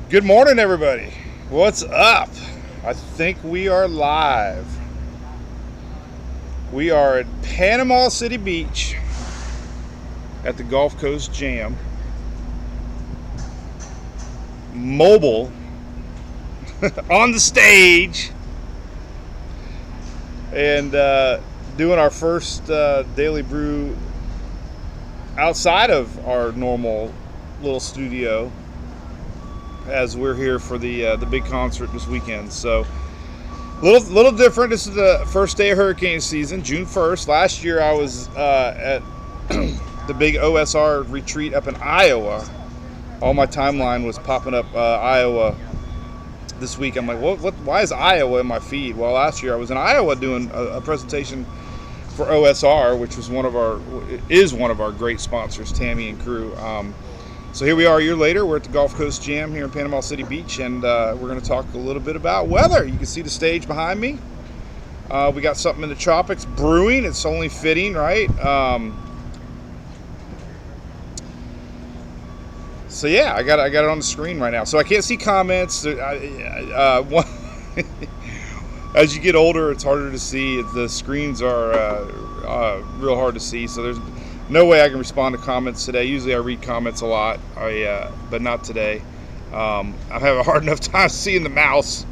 Good morning, everybody. What's up? I think we are live. We are at Panama City Beach at the Gulf Coast Jam. Mobile on the stage and doing our first daily brew outside of our normal little studio, as we're here for the big concert this weekend. So little different. This is the first day of hurricane season, June 1st. Last year I was at the big OSR retreat up in Iowa. All my timeline was popping up Iowa this week. I'm like, what? Why is Iowa in my feed? Well, last year I was in Iowa doing a presentation for OSR, which is one of our great sponsors, Tammy and crew. So here we are a year later. We're at the Gulf Coast Jam here in Panama City Beach, and we're going to talk a little bit about weather. You can see the stage behind me. We got something in the tropics brewing. It's only fitting, right? So yeah, I got it on the screen right now. So I can't see comments. As you get older, it's harder to see. The screens are real hard to see. So there's no way I can respond to comments today. Usually I read comments a lot, but not today. I have a hard enough time seeing the mouse.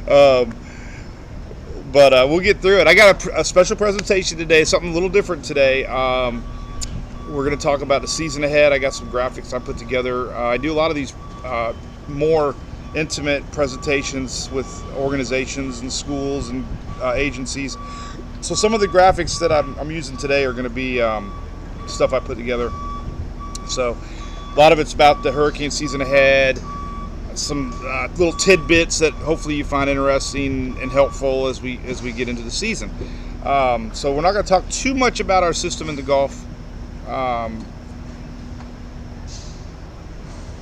But we'll get through it. I got a special presentation today, something a little different today. We're going to talk about the season ahead. I got some graphics I put together. I do a lot of these more intimate presentations with organizations and schools and agencies. So some of the graphics that I'm using today are going to be stuff I put together. So a lot of it's about the hurricane season ahead, some little tidbits that hopefully you find interesting and helpful as we get into the season. So we're not going to talk too much about our system in the Gulf. A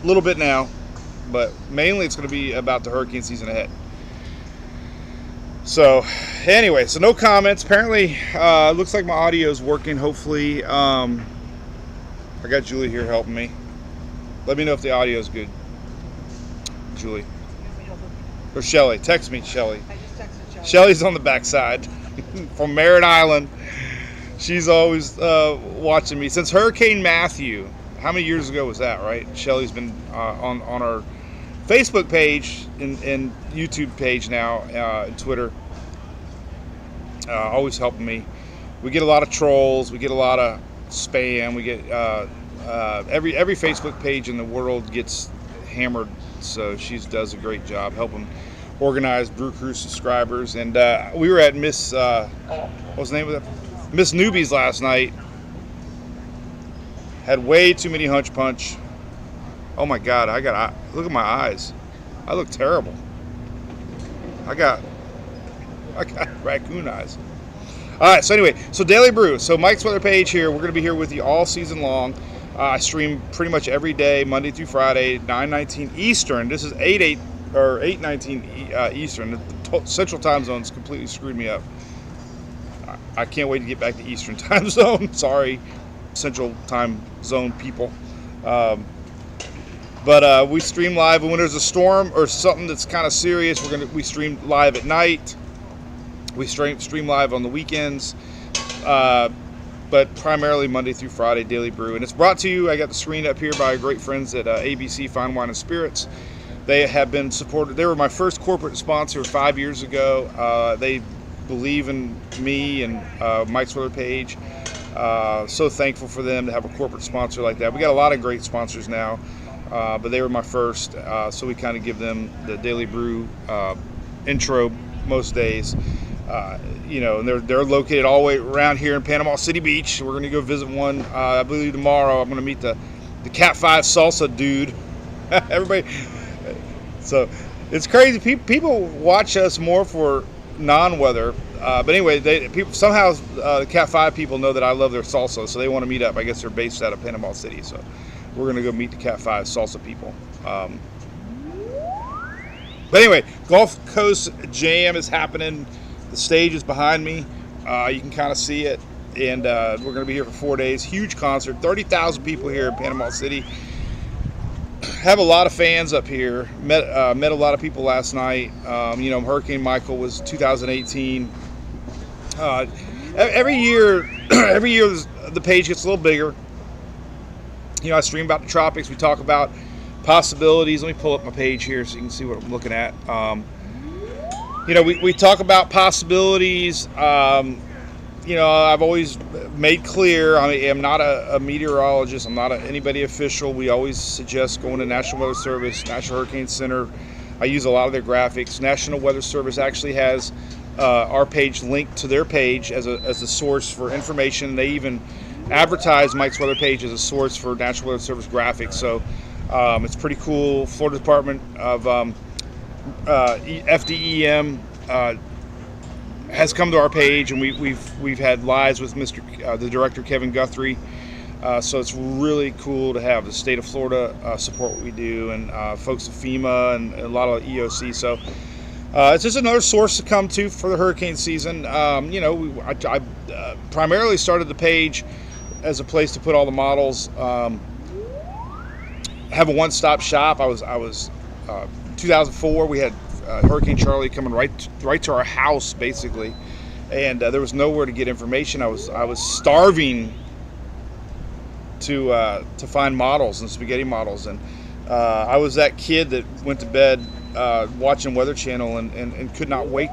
little bit now, but mainly it's going to be about the hurricane season ahead. So anyway, so no comments. Apparently, it looks like my audio is working. Hopefully, I got Julie here helping me. Let me know if the audio is good. Julie. Or Shelly. Text me, Shelly. I just texted Shelly. Shelly's on the backside from Merritt Island. She's always watching me. Since Hurricane Matthew, how many years ago was that, right? Shelly's been on our Facebook page and YouTube page now, and Twitter, always helping me. We get a lot of trolls, we get a lot of spam, we get every Facebook page in the world gets hammered. So she does a great job helping organize Brew Crew subscribers. And we were at Miss what was the name of that? Miss Newbies last night. Had way too many hunch punch. Oh my God, look at my eyes. I look terrible. I got raccoon eyes. All right, so anyway, so Daily Brew. So Mike's weather page here. We're going to be here with you all season long. I stream pretty much every day, Monday through Friday, 9:19 Eastern. This is 8:19 Eastern. The Central Time Zone's completely screwed me up. I can't wait to get back to Eastern Time Zone. Sorry, Central Time Zone people. But we stream live, and when there's a storm or something that's kind of serious, we stream live at night. We stream live on the weekends, but primarily Monday through Friday, Daily Brew. And it's brought to you, I got the screen up here, by our great friends at ABC Fine Wine and Spirits. They have been supported. They were my first corporate sponsor 5 years ago. They believe in me and Mike's weather page. So thankful for them to have a corporate sponsor like that. We got a lot of great sponsors now. But they were my first, so we kind of give them the Daily Brew intro most days. And they're located all the way around here in Panama City Beach. We're going to go visit one, I believe tomorrow. I'm going to meet the Cat 5 salsa dude. Everybody. So it's crazy. People watch us more for non-weather. But anyway, somehow the Cat 5 people know that I love their salsa, so they want to meet up. I guess they're based out of Panama City, so we're going to go meet the Cat 5 salsa people. But anyway, Gulf Coast Jam is happening. The stage is behind me. You can kind of see it. And we're going to be here for 4 days. Huge concert. 30,000 people here in Panama City. have a lot of fans up here. Met a lot of people last night. Hurricane Michael was 2018. Every year, every year the page gets a little bigger. I stream about the tropics. We talk about possibilities. Let me pull up my page here so you can see what I'm looking at. We talk about possibilities. I've always made clear I am not a meteorologist. I'm not anybody official. We always suggest going to National Weather Service, National Hurricane Center. I use a lot of their graphics. National Weather Service actually has our page linked to their page as a source for information. They even advertise Mike's Weather page as a source for National Weather Service graphics. So it's pretty cool. Florida Department of FDEM has come to our page, and we've had lives with the director Kevin Guthrie. So it's really cool to have the state of Florida support what we do, and folks at FEMA and a lot of EOC. So it's just another source to come to for the hurricane season. I primarily started the page as a place to put all the models. Have a one-stop shop. I was 2004. We had Hurricane Charlie coming right to our house basically, and there was nowhere to get information. I was starving to find models and spaghetti models, and I was that kid that went to bed watching Weather Channel and could not wait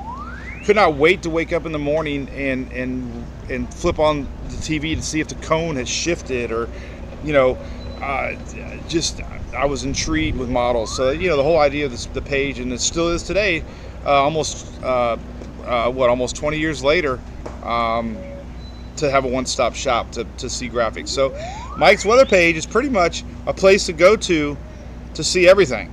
to wake up in the morning and flip on the TV to see if the cone had shifted, or I was intrigued with models. So the whole idea of the page, and it still is today, almost 20 years later, to have a one-stop shop to see graphics. So Mike's Weather page is pretty much a place to go to see everything.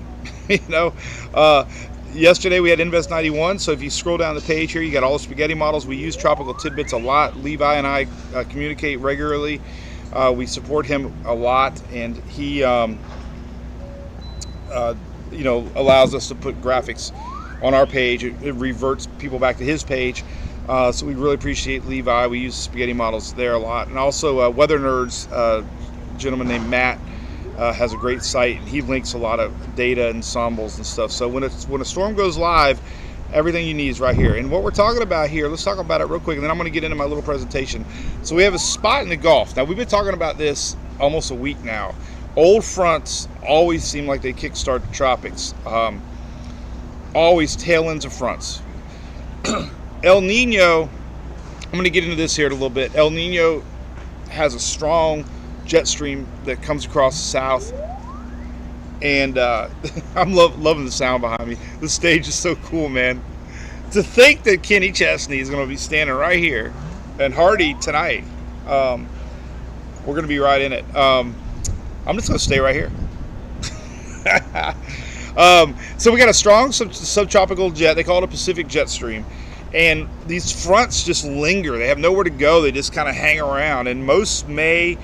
Yesterday we had Invest 91, so if you scroll down the page here, you got all the spaghetti models. We use Tropical Tidbits a lot. Levi and I communicate regularly. We support him a lot, and he allows us to put graphics on our page. It reverts people back to his page. So we really appreciate Levi. We use spaghetti models there a lot. And also Weather Nerds, a gentleman named Matt, has a great site, and he links a lot of data, ensembles, and stuff. So when a storm goes live, everything you need is right here. And what we're talking about here, let's talk about it real quick, and then I'm going to get into my little presentation. So we have a spot in the Gulf. Now, we've been talking about this almost a week now. Old fronts always seem like they kickstart the tropics. Always tail ends of fronts. El Nino, I'm going to get into this here in a little bit. El Nino has a strong jet stream that comes across the south, and I'm loving the sound behind me. The stage is so cool, man. To think that Kenny Chesney is going to be standing right here, and Hardy tonight, we're going to be right in it. I'm just going to stay right here. So we got a strong subtropical jet. They call it a Pacific jet stream. And these fronts just linger. They have nowhere to go. They just kind of hang around. And most May,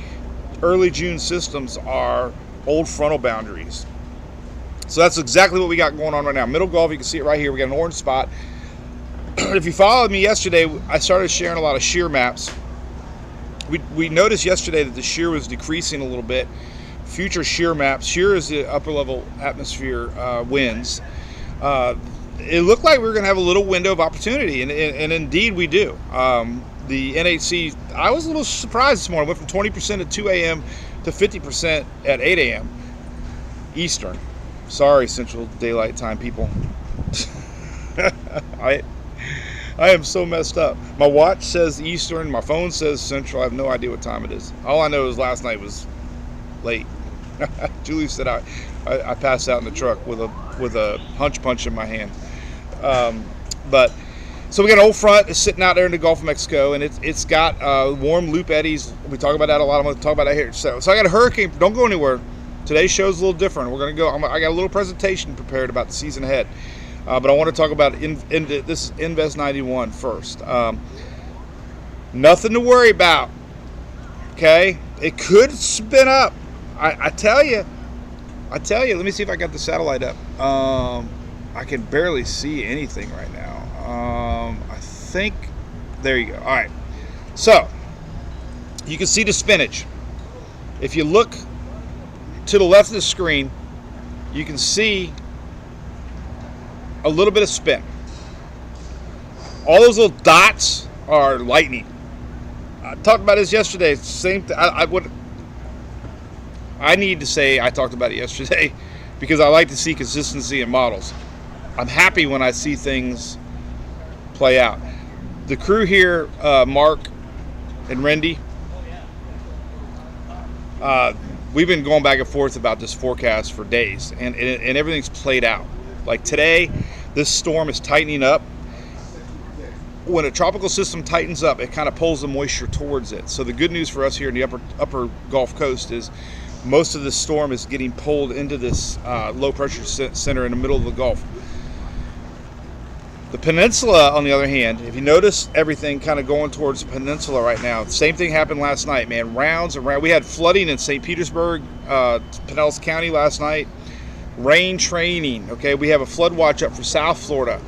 early June systems are old frontal boundaries. So that's exactly what we got going on right now. Middle Gulf, you can see it right here. We got an orange spot. If you followed me yesterday, I started sharing a lot of shear maps. We noticed yesterday that the shear was decreasing a little bit. Future shear maps. Shear is the upper level atmosphere winds. It looked like we were going to have a little window of opportunity, and indeed we do. The NHC, I was a little surprised this morning. Went from 20% at 2 a.m. to 50% at 8 a.m. Eastern. Sorry, Central Daylight Time people. I am so messed up. My watch says Eastern. My phone says Central. I have no idea what time it is. All I know is last night was late. Julie said I passed out in the truck with a hunch punch in my hand. But so we got an old front. It's sitting out there in the Gulf of Mexico, and it's got warm loop eddies. We talk about that a lot. I'm going to talk about that here. So I got a hurricane. Don't go anywhere. Today's show is a little different. We're going to go. I got a little presentation prepared about the season ahead, but I want to talk about this Invest 91 first. Nothing to worry about. Okay, it could spin up. I tell you. Let me see if I got the satellite up. I can barely see anything right now. I think, there you go. All right. So, you can see the spinach. If you look to the left of the screen, you can see a little bit of spin. All those little dots are lightning. I talked about this yesterday. Same thing. I need to say I talked about it yesterday because I like to see consistency in models. I'm happy when I see things play out. The crew here, Mark and Rendy, we've been going back and forth about this forecast for days, and everything's played out. Like today, this storm is tightening up. When a tropical system tightens up, it kind of pulls the moisture towards it. So the good news for us here in the upper Gulf Coast is most of the storm is getting pulled into this low pressure center in the middle of the Gulf. The peninsula, on the other hand, if you notice everything kind of going towards the peninsula right now, same thing happened last night, man. Rounds and rounds. We had flooding in St. Petersburg, Pinellas County last night. Rain training. Okay, we have a flood watch up for South Florida.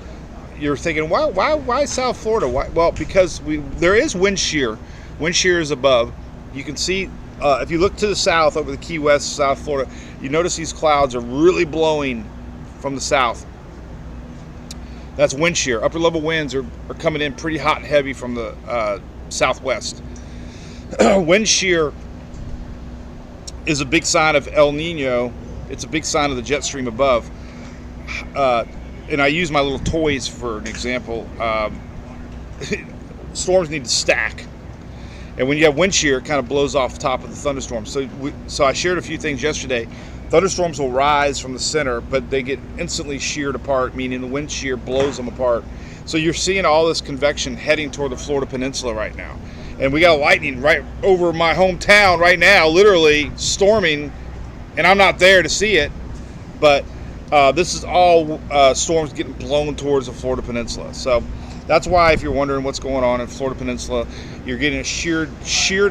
You're thinking, why South Florida? Why? Well, because there is wind shear. Wind shear is above. You can see if you look to the south over the Key West, South Florida, you notice these clouds are really blowing from the south. That's wind shear. Upper level winds are coming in pretty hot and heavy from the southwest. Wind shear is a big sign of El Nino. It's a big sign of the jet stream above. And I use my little toys for an example. Storms need to stack. And when you have wind shear, it kind of blows off the top of the thunderstorm. So I shared a few things yesterday. Thunderstorms will rise from the center, but they get instantly sheared apart, meaning the wind shear blows them apart. So you're seeing all this convection heading toward the Florida Peninsula right now. And we got lightning right over my hometown right now, literally storming, and I'm not there to see it, but this is all storms getting blown towards the Florida Peninsula. So that's why, if you're wondering what's going on in Florida Peninsula, you're getting a sheared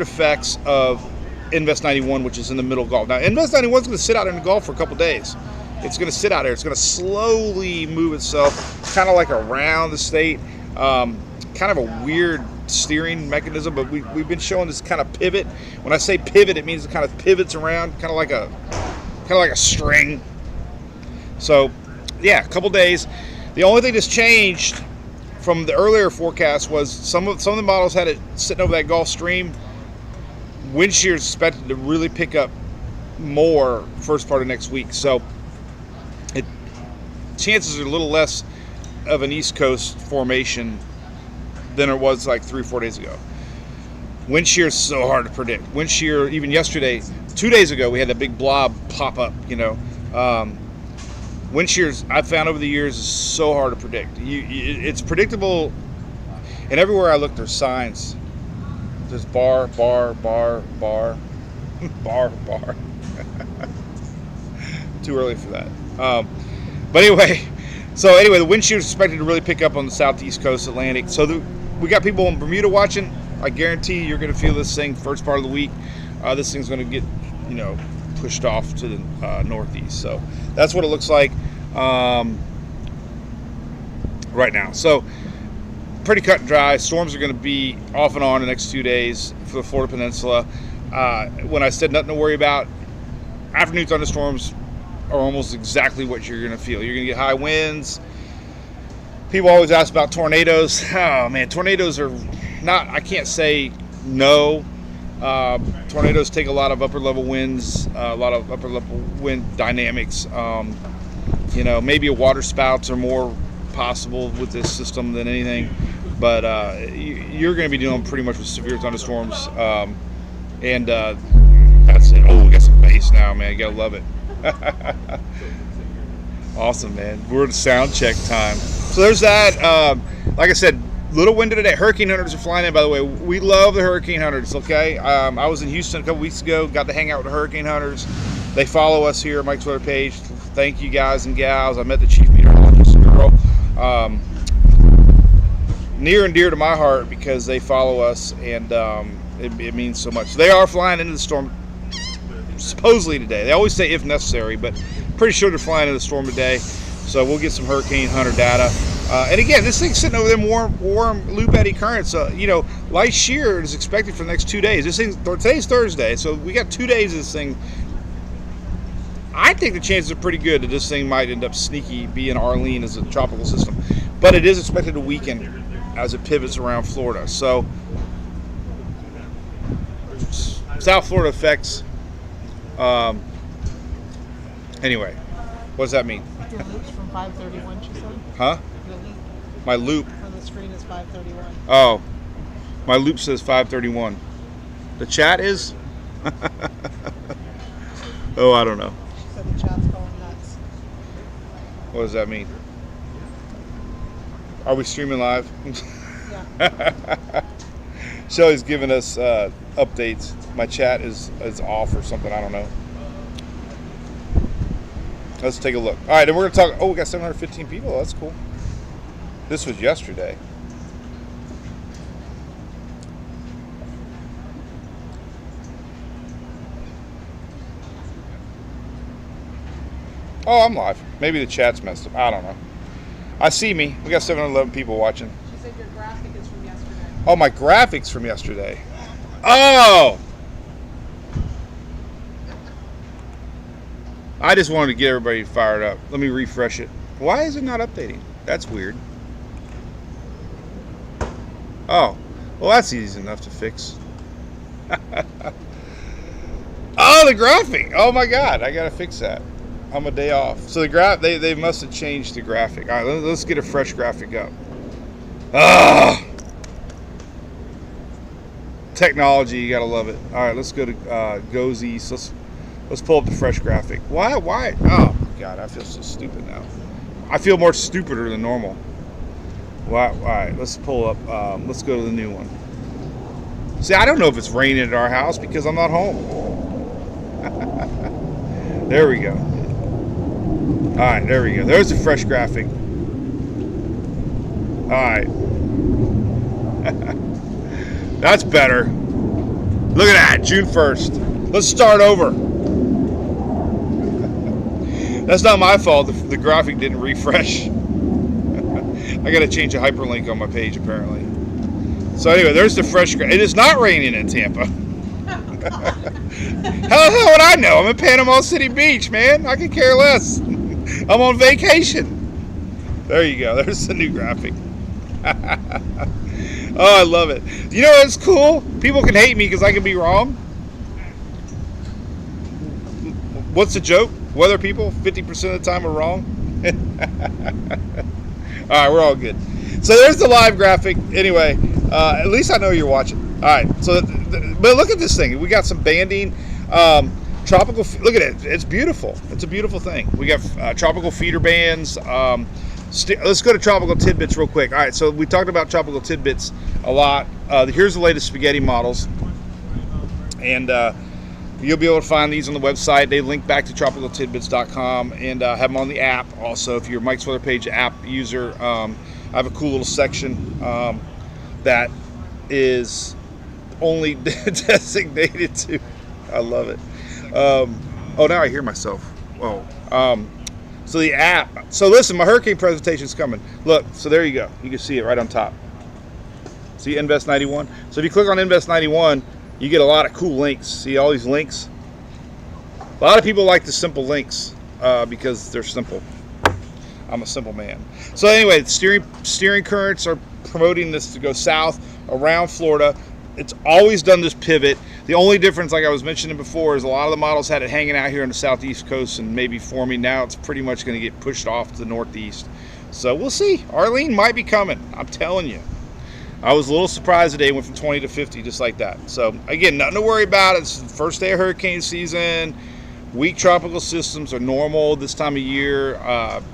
effects of Invest 91, which is in the middle Gulf. Now, Invest 91 is going to sit out in the Gulf for a couple days. It's going to sit out there. It's going to slowly move itself kind of like around the state. Kind of a weird steering mechanism, but we've been showing this kind of pivot. When I say pivot, it means it kind of pivots around, kind of like a string. So, yeah, a couple days. The only thing that's changed from the earlier forecast was some of the models had it sitting over that Gulf Stream. Wind shear is expected to really pick up more first part of next week. So, chances are a little less of an East Coast formation than it was like 3 or 4 days ago. Wind shear is so hard to predict. Wind shear, even yesterday, 2 days ago, we had that big blob pop up, Wind shears, I've found over the years, is so hard to predict. It's predictable, and everywhere I look, there's signs. There's bar, bar, bar, bar, bar, bar. Too early for that. But anyway, the wind shear is expected to really pick up on the southeast coast Atlantic. So we got people in Bermuda watching. I guarantee you're going to feel this thing first part of the week. This thing's going to get, pushed off to the northeast. So that's what it looks like right now. So pretty cut and dry. Storms are going to be off and on the next 2 days for the Florida Peninsula. When I said nothing to worry about, afternoon thunderstorms are almost exactly what you're going to feel. You're going to get high winds. People always ask about tornadoes. Oh man, tornadoes are not, I can't say no. Tornadoes take a lot of upper level winds, a lot of upper level wind dynamics. Maybe a water spouts are more possible with this system than anything, but you're going to be dealing pretty much with severe thunderstorms. And that's it. Oh, we got some bass now, man. You got to love it. Awesome, man. We're at sound check time. So there's that. Like I said, little windy today. Hurricane hunters are flying in, by the way. We love the hurricane hunters, okay? I was in Houston a couple weeks ago, got to hang out with the hurricane hunters. They follow us here on my Twitter page. Thank you, guys and gals. I met the chief meteorologist girl. Near and dear to my heart because they follow us, and it means so much. They are flying into the storm supposedly today. They always say if necessary, but pretty sure they're flying into the storm today. So we'll get some hurricane hunter data. And again, this thing's sitting over them warm loop eddy currents. Light shear is expected for the next 2 days. Today's Thursday, so we got 2 days of this thing. I think the chances are pretty good that this thing might end up sneaky being Arlene as a tropical system. But it is expected to weaken as it pivots around Florida. So South Florida effects. Anyway, what does that mean? Your loop's from 5:31, she said. Huh? Your loop My loop. on the screen is 5:31. Oh, my loop says 5:31. The chat is? Oh, I don't know. She said the chat's going nuts. What does that mean? Are we streaming live? Yeah. Shelly's giving us updates. My chat is off or something. I don't know. Let's take a look. All right, and we're going to talk. Oh, we got 715 people. That's cool. This was yesterday. Oh, I'm live. Maybe the chat's messed up. I don't know. I see me. We got 711 people watching. She said your graphic is from yesterday. Oh, my graphics from yesterday. Oh! I just wanted to get everybody fired up. Let me refresh it. Why is it not updating? That's weird. Oh. Well, that's easy enough to fix. Oh, the graphic. Oh, my God. I got to fix that. I'm a day off. So the they must have changed the graphic. All right, let's get a fresh graphic up. Ah! Technology, you gotta love it. All right, let's go to Gozies. Let's pull up the fresh graphic. Why? Oh my God, I feel so stupid now. I feel more stupider than normal. All right, let's pull up. Let's go to the new one. See, I don't know if it's raining at our house because I'm not home. There we go. All right, there we go. There's the fresh graphic. All right. That's better. Look at that, June 1st. Let's start over. That's not my fault. The graphic didn't refresh. I got to change a hyperlink on my page, apparently. So anyway, there's the fresh graphic. It is not raining in Tampa. How the hell would I know? I'm in Panama City Beach, man. I could care less. I'm on vacation. There you go. There's the new graphic. Oh, I love it. You know what's cool? People can hate me because I can be wrong. What's the joke? Weather people 50% of the time are wrong. All right, we're all good. So there's the live graphic. Anyway, at least I know you're watching. All right. So, but look at this thing. We got some banding. Tropical. Look at it. It's beautiful. It's a beautiful thing. We got tropical feeder bands. Let's go to tropical tidbits real quick. All right. So we talked about tropical tidbits a lot. Here's the latest spaghetti models, and you'll be able to find these on the website. They link back to tropicaltidbits.com and have them on the app. Also, if you're a Mike's Weather Page app user, I have a cool little section that is only designated to. I love it. Oh, now I hear myself. Whoa. So the app. So listen, my hurricane presentation is coming. Look, so there you go. You can see it right on top. See Invest 91? So if you click on Invest 91, you get a lot of cool links. See all these links? A lot of people like the simple links because they're simple. I'm a simple man. So anyway, steering currents are promoting this to go south around Florida. It's always done this pivot. The only difference, like I was mentioning before, is a lot of the models had it hanging out here on the southeast coast and maybe forming. Now it's pretty much going to get pushed off to the northeast. So we'll see. Arlene might be coming. I'm telling you. I was a little surprised today. It went from 20 to 50 just like that. So again, nothing to worry about. It's the first day of hurricane season. Weak tropical systems are normal this time of year.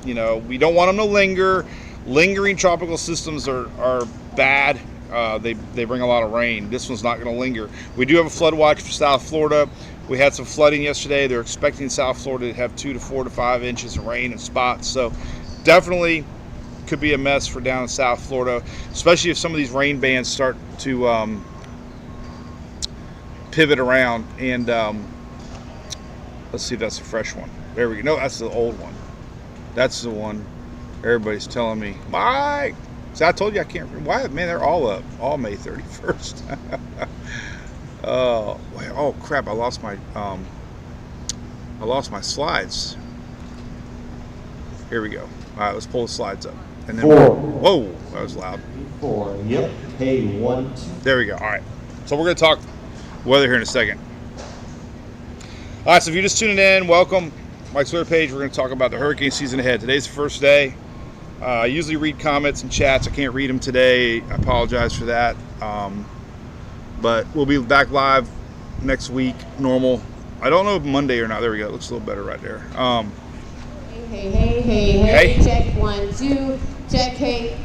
You know, we don't want them to linger. Lingering tropical systems are bad. They bring a lot of rain. This one's not going to linger. We do have a flood watch for South Florida. We had some flooding yesterday. They're expecting South Florida to have 2 to 4 to 5 inches of rain in spots. So definitely could be a mess for down in South Florida, especially if some of these rain bands start to pivot around. And let's see if that's a fresh one. There we go. No, that's the old one. That's the one everybody's telling me, Mike. See, I told you I can't. Why, man? They're all up. All May 31st. Oh crap! I lost my I lost my slides. Here we go. All right, let's pull the slides up. And then 4. Whoa, that was loud. 4. Yep. Hey, 1, 2. There we go. All right. So we're going to talk weather here in a second. All right, so if you're just tuning in, welcome. Mike's Twitter page. We're going to talk about the hurricane season ahead. Today's the first day. I usually read comments and chats. I can't read them today. I apologize for that. But we'll be back live next week, normal. I don't know if Monday or not. There we go. It looks a little better right there. Hey. Check 1, 2. Check, hey.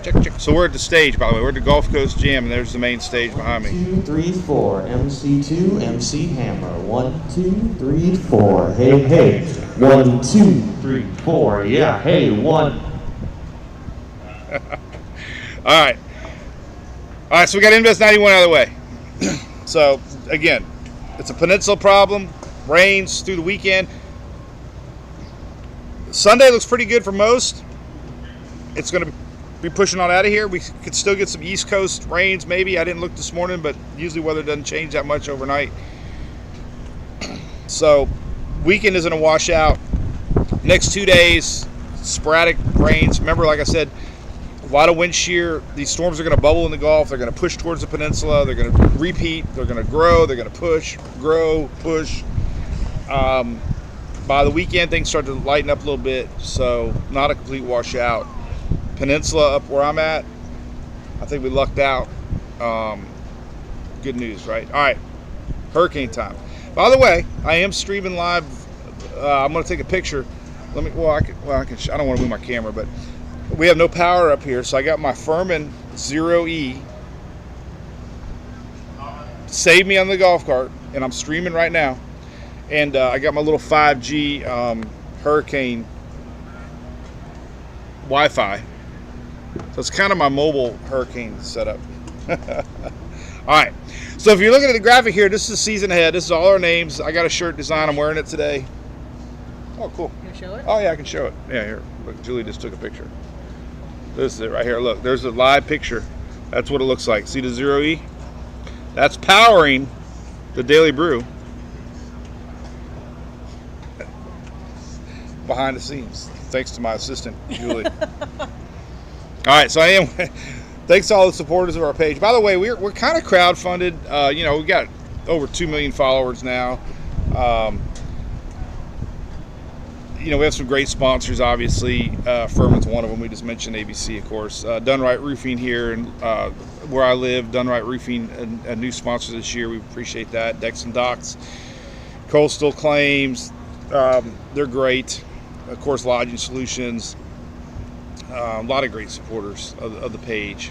Check. So we're at the stage, by the way. We're at the Gulf Coast Gym, and there's the main stage behind me. 2, 3, 4. MC2, MC Hammer. 1, 2, 3, 4. Hey. 1, 2, 3, 4. Yeah. Hey, 1. All right, so we got Invest 91 out of the way. So, again, it's a peninsula problem. Rains through the weekend. Sunday looks pretty good for most. It's going to be pushing on out of here. We could still get some East Coast rains, maybe. I didn't look this morning, but usually weather doesn't change that much overnight. So, weekend is going to wash out. Next 2 days, sporadic rains. Remember, like I said, a lot of wind shear. These storms are going to bubble in the Gulf. They're going to push towards the peninsula. They're going to repeat. They're going to grow. They're going to push, grow, push. By the weekend, things start to lighten up a little bit, so not a complete washout. Peninsula up where I'm at, I think we lucked out. Good news, right? All right, hurricane time. By the way, I am streaming live. I'm going to take a picture. I don't want to move my camera, but we have no power up here, so I got my Furman 0E. Saved me on the golf cart, and I'm streaming right now. And I got my little 5G hurricane Wi-Fi. So it's kind of my mobile hurricane setup. All right. So if you're looking at the graphic here, this is the season ahead. This is all our names. I got a shirt design. I'm wearing it today. Oh, cool. Can you show it? Oh, yeah, I can show it. Yeah, here. Look, Julie just took a picture. This is it right here. Look, there's a live picture. That's what it looks like. See the 0E? That's powering the Daily Brew. Behind the scenes, thanks to my assistant, Julie. All right, so thanks to all the supporters of our page. By the way, we're kind of crowdfunded. We got over 2 million followers now. We have some great sponsors, obviously. Furman's one of them. We just mentioned ABC, of course. Done Right Roofing here and where I live. Done Right Roofing, a new sponsor this year. We appreciate that. Decks and Docks, Coastal Claims. They're great. Of course, Lodging Solutions. A lot of great supporters of the page.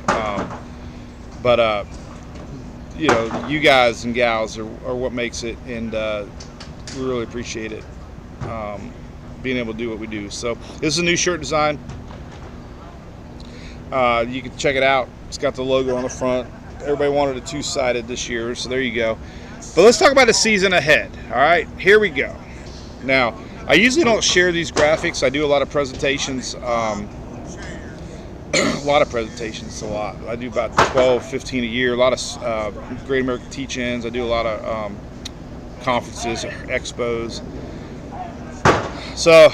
You guys and gals are what makes it, and we really appreciate it. Being able to do what we do. So this is a new shirt design. You can check it out. It's got the logo on the front. Everybody wanted it two-sided this year, so there you go. But let's talk about the season ahead. All right, here we go. Now, I usually don't share these graphics. I do a lot of presentations. I do about 12, 15 a year. A lot of Great American Teach-Ins. I do a lot of conferences, expos. So,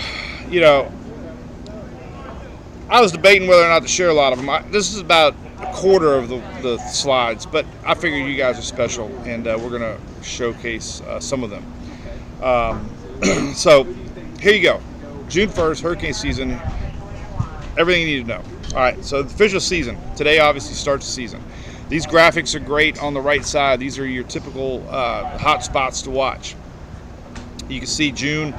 I was debating whether or not to share a lot of them. This is about a quarter of the slides, but I figure you guys are special, and we're going to showcase some of them. So, here you go. June 1st, hurricane season. Everything you need to know. All right, so the official season. Today, obviously, starts the season. These graphics are great on the right side. These are your typical hot spots to watch. You can see June.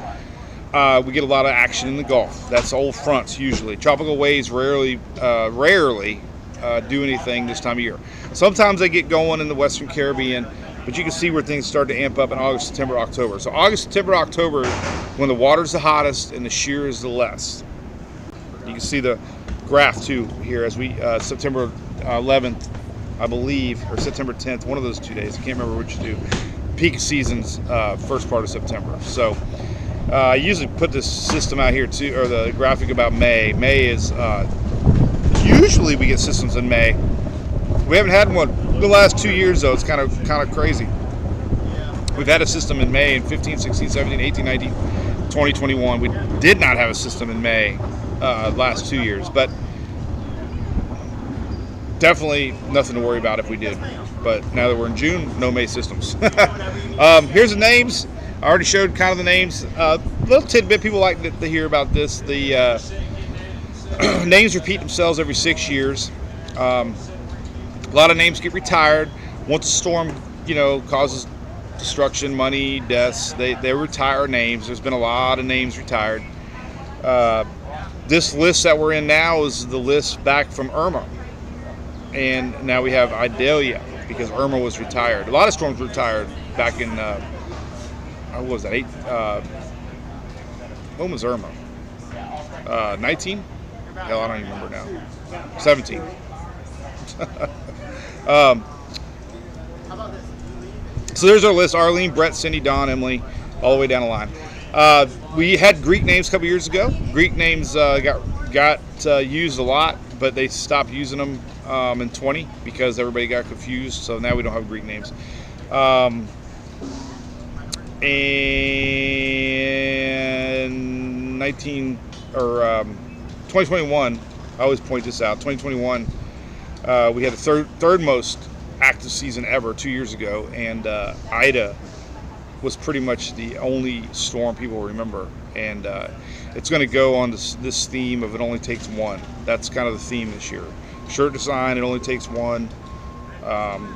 We get a lot of action in the Gulf. That's old fronts usually. Tropical waves rarely do anything this time of year. Sometimes they get going in the Western Caribbean, but you can see where things start to amp up in August, September, October. So August, September, October, when the water's the hottest and the shear is the less. You can see the graph too here as we September 11th, I believe, or September 10th, one of those 2 days. I can't remember which to do. Peak season's first part of September. So I usually put this system out here too, or the graphic about May. May is usually we get systems in May. We haven't had one the last 2 years though. It's kind of crazy. We've had a system in May in 15, 16, 17, 18, 19, 20, 21. We did not have a system in May last 2 years, but definitely nothing to worry about if we did. But now that we're in June, no May systems. Here's the names. I already showed kind of the names. Little tidbit, people like to hear about this. The names repeat themselves every 6 years. A lot of names get retired. Once a storm, causes destruction, money, deaths, they retire names. There's been a lot of names retired. This list that we're in now is the list back from Irma. And now we have Idalia because Irma was retired. A lot of storms were retired back in, what was that, when was Irma? 19? Hell, I don't even remember now. 17. So there's our list: Arlene, Brett, Cindy, Don, Emily, all the way down the line. We had Greek names a couple years ago. Greek names got used a lot, but they stopped using them in 20 because everybody got confused. So now we don't have Greek names. And 2021, I always point this out. 2021, we had the third most active season ever 2 years ago, and Ida was pretty much the only storm people remember. And it's going to go on this theme of it only takes one. That's kind of the theme this year. Shirt design, it only takes one.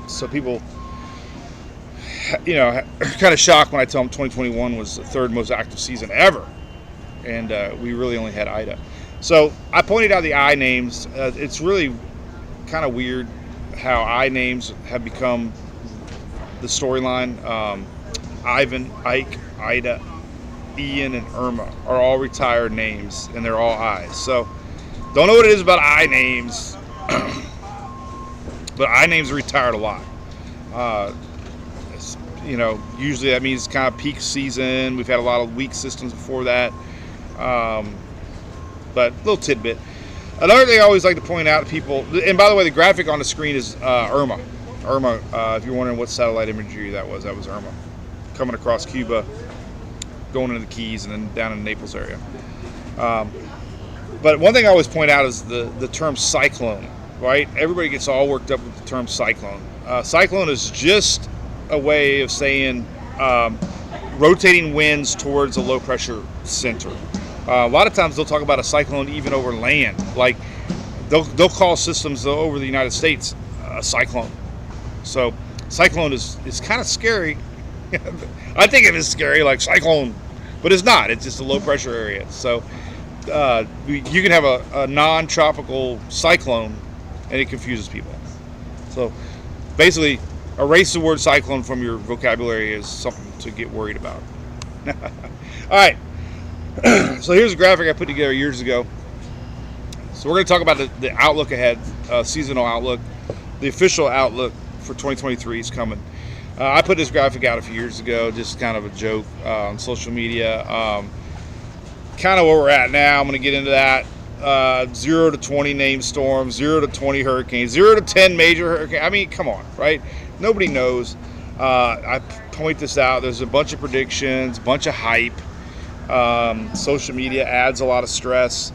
So people, are kind of shocked when I tell them 2021 was the third most active season ever, and we really only had Ida. So I pointed out the I names. It's really kind of weird how I names have become the storyline. Ivan, Ike, Ida, Ian, and Irma are all retired names, and they're all I's. So don't know what it is about I names, but I names are retired a lot. Usually that means kind of peak season. We've had a lot of weak systems before that. But little tidbit. Another thing I always like to point out to people, and by the way, the graphic on the screen is Irma. Irma, if you're wondering what satellite imagery that was Irma. Coming across Cuba, going into the Keys, and then down in the Naples area. But one thing I always point out is the term cyclone, right? Everybody gets all worked up with the term cyclone. Cyclone is just a way of saying rotating winds towards a low pressure center. A lot of times they'll talk about a cyclone even over land. Like they'll call systems over the United States a cyclone. So cyclone is kind of scary. I think it is scary, like cyclone, but it's not. It's just a low pressure area. So you can have a non-tropical cyclone, and it confuses people. So basically, erase the word cyclone from your vocabulary is something to get worried about. All right. So here's a graphic I put together years ago. So we're going to talk about the outlook ahead, seasonal outlook. The official outlook for 2023 is coming. I put this graphic out a few years ago, just kind of a joke on social media. Kind of where we're at now. I'm going to get into that. 0 to 20 named storms, 0 to 20 hurricanes, 0 to 10 major hurricanes. I mean, come on, right? Nobody knows. I point this out. There's a bunch of predictions, a bunch of hype. Social media adds a lot of stress.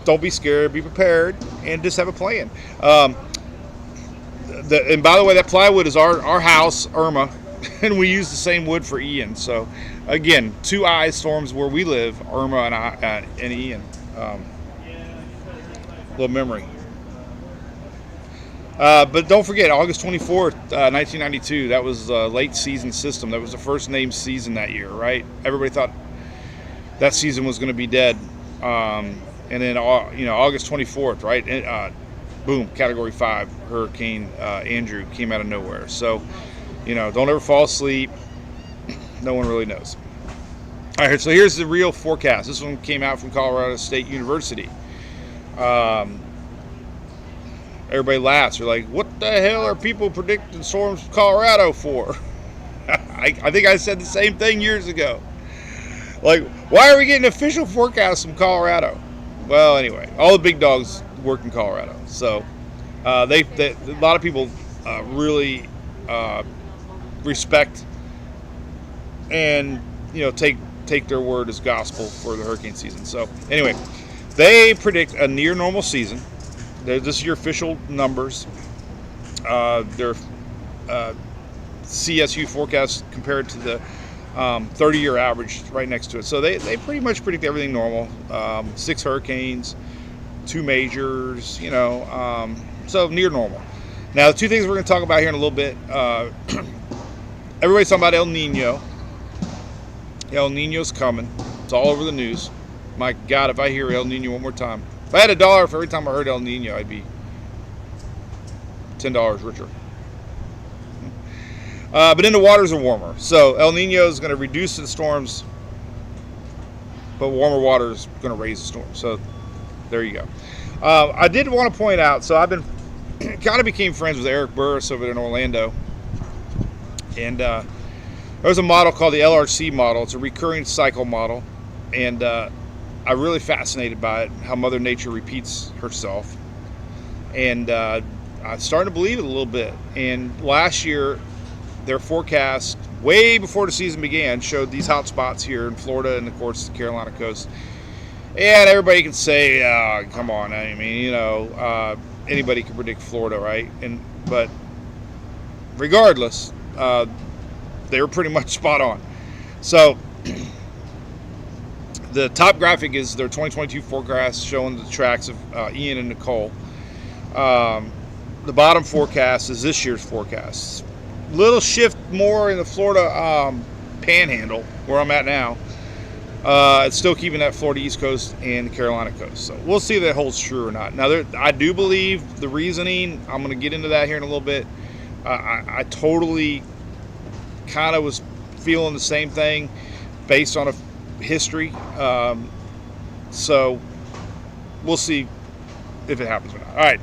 Don't be scared. Be prepared, and just have a plan. And by the way, that plywood is our house, Irma, and we use the same wood for Ian. So, again, 2 eye storms where we live, Irma and Ian. Little memory. But don't forget, August 24th, 1992, that was a late season system. That was the first named season that year, right? Everybody thought that season was going to be dead. And then, August 24th, right? Boom, Category 5 Hurricane Andrew came out of nowhere. So, don't ever fall asleep. No one really knows. All right, so here's the real forecast. This one came out from Colorado State University. Everybody laughs. They're like, what the hell are people predicting storms from Colorado for? I think I said the same thing years ago. Like, why are we getting official forecasts from Colorado? Well, anyway, all the big dogs work in Colorado. So a lot of people really respect and take their word as gospel for the hurricane season. So anyway, they predict a near normal season. This is your official numbers. Their CSU forecast compared to the 30-year average right next to it. So they pretty much predict everything normal. 6 hurricanes, 2 majors, so near normal. Now, the 2 things we're going to talk about here in a little bit. Everybody's talking about El Nino. El Nino's coming. It's all over the news. My God, if I hear El Nino one more time. If I had $1 for every time I heard El Nino, I'd be $10 richer. But then the waters are warmer. So El Nino is going to reduce the storms, but warmer water is going to raise the storms. So there you go. I did want to point out, so I've been kind of became friends with Eric Burris over there in Orlando. And there's a model called the LRC model. It's a recurring cycle model. And I'm really fascinated by it, how Mother Nature repeats herself. And I'm starting to believe it a little bit. And last year, their forecast, way before the season began, showed these hot spots here in Florida and, of course, the Carolina coast. And everybody can say, come on, I mean, anybody can predict Florida, right? But regardless, they were pretty much spot on. So the top graphic is their 2022 forecast showing the tracks of Ian and Nicole. The bottom forecast is this year's forecast. Little shift more in the Florida panhandle where I'm at now. It's still keeping that Florida East Coast and the Carolina coast. So we'll see if that holds true or not. Now, I do believe the reasoning, I'm going to get into that here in a little bit. I totally kind of was feeling the same thing based on a history. So we'll see if it happens or not. All right.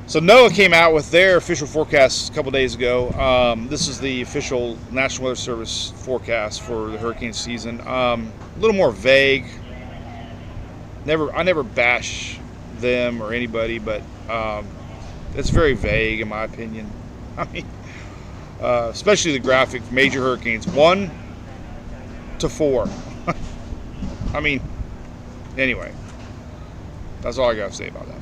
So NOAA came out with their official forecast a couple days ago. This is the official National Weather Service forecast for the hurricane season. A little more vague. I never bash them or anybody, but it's very vague in my opinion. I mean, especially the graphic major hurricanes 1 to 4. I mean, anyway, that's all I got to say about that.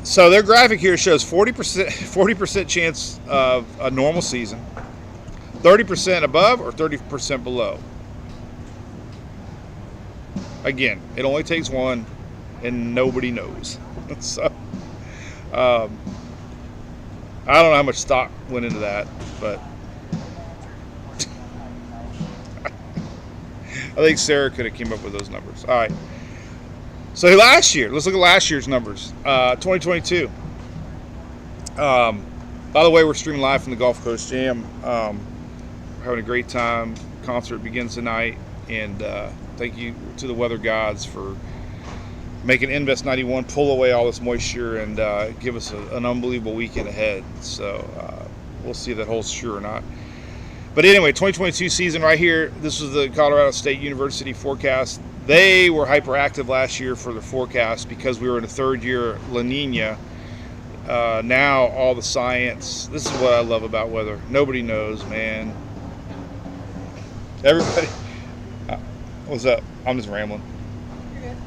So their graphic here shows 40% chance of a normal season, 30% above or 30% below. Again, it only takes one, and nobody knows. So I don't know how much thought went into that, but I think Sarah could have came up with those numbers. All right. So last year, let's look at last year's numbers. 2022. By the way, we're streaming live from the Gulf Coast Jam. Having a great time. Concert begins tonight, and thank you to the weather gods for making Invest 91 pull away all this moisture and give us an unbelievable weekend ahead. So we'll see if that holds true or not. But anyway, 2022 season right here. This was the Colorado State University forecast. They were hyperactive last year for the forecast because we were in the 3rd year La Nina. Now all the science. This is what I love about weather. Nobody knows, man. Everybody. What's up? I'm just rambling. You're good.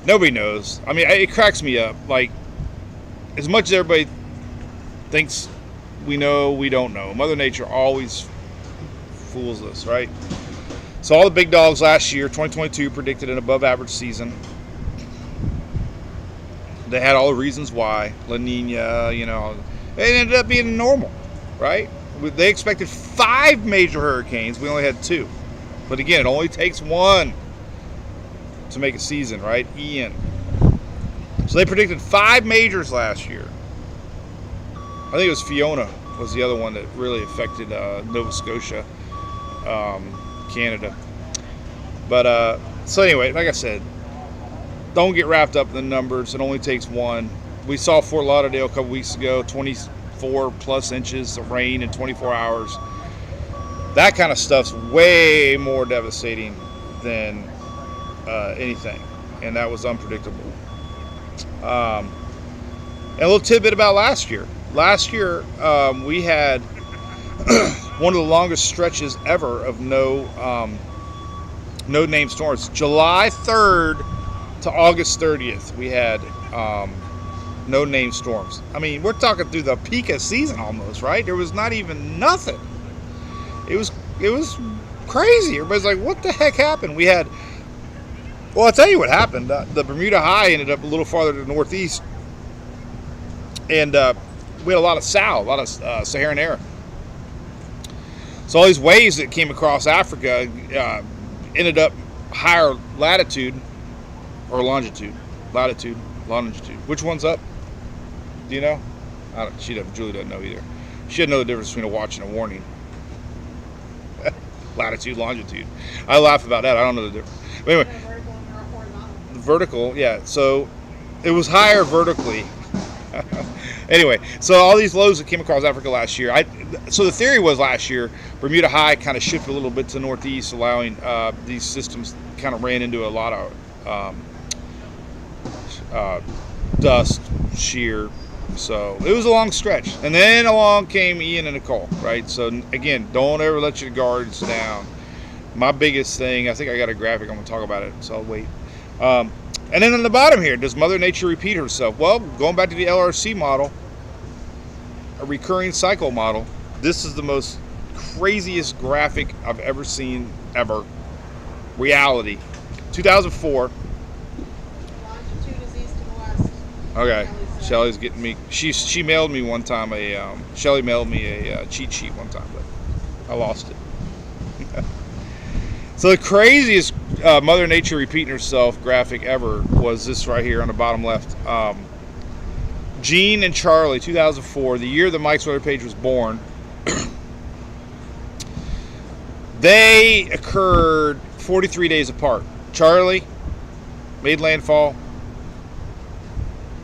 Nobody knows. I mean, it cracks me up. Like, as much as everybody thinks we know, we don't know. Mother Nature always fools us, right? So all the big dogs last year, 2022, predicted an above average season. They had all the reasons why. La Nina, it ended up being normal, right? They expected 5 major hurricanes. We only had 2. But again, it only takes 1 to make a season, right? Ian. So they predicted 5 majors last year. I think it was Fiona was the other one that really affected Nova Scotia, Canada. But so anyway, like I said, don't get wrapped up in the numbers. It only takes 1. We saw Fort Lauderdale a couple weeks ago, 24 plus inches of rain in 24 hours. That kind of stuff's way more devastating than anything, and that was unpredictable. And a little tidbit about last year. Last year, we had one of the longest stretches ever of no named storms. July 3rd to August 30th, we had no named storms. I mean, we're talking through the peak of season almost, right? There was not even nothing. It was crazy. Everybody's like, what the heck happened? We had, well, I'll tell you what happened. The Bermuda High ended up a little farther to the northeast, and we had a lot of Saharan air. So all these waves that came across Africa ended up higher latitude or longitude. Longitude. Which one's up? Do you know? Julie doesn't know either. She doesn't know the difference between a watch and a warning. Latitude, longitude. I laugh about that. I don't know the difference. But anyway, Vertical and horizontal. vertical, yeah. So it was higher vertically. Anyway, so all these lows that came across Africa last year. So the theory was last year, Bermuda High kind of shifted a little bit to the northeast, allowing these systems kind of ran into a lot of dust, shear. So it was a long stretch. And then along came Ian and Nicole, right? So again, don't ever let your guards down. My biggest thing, I think I got a graphic, I'm going to talk about it, so I'll wait. And then on the bottom here, does Mother Nature repeat herself? Well, going back to the LRC model, a recurring cycle model, this is the most craziest graphic I've ever seen, ever. Reality. 2004. Longitude is east and west. Okay. Shelley said. Shelly's getting me. She mailed me one time Shelly mailed me a cheat sheet one time, but I lost it. So the craziest Mother Nature repeating herself graphic ever was this right here on the bottom left. Gene and Charlie, 2004, the year that Mike's weather page was born. They occurred 43 days apart. Charlie made landfall.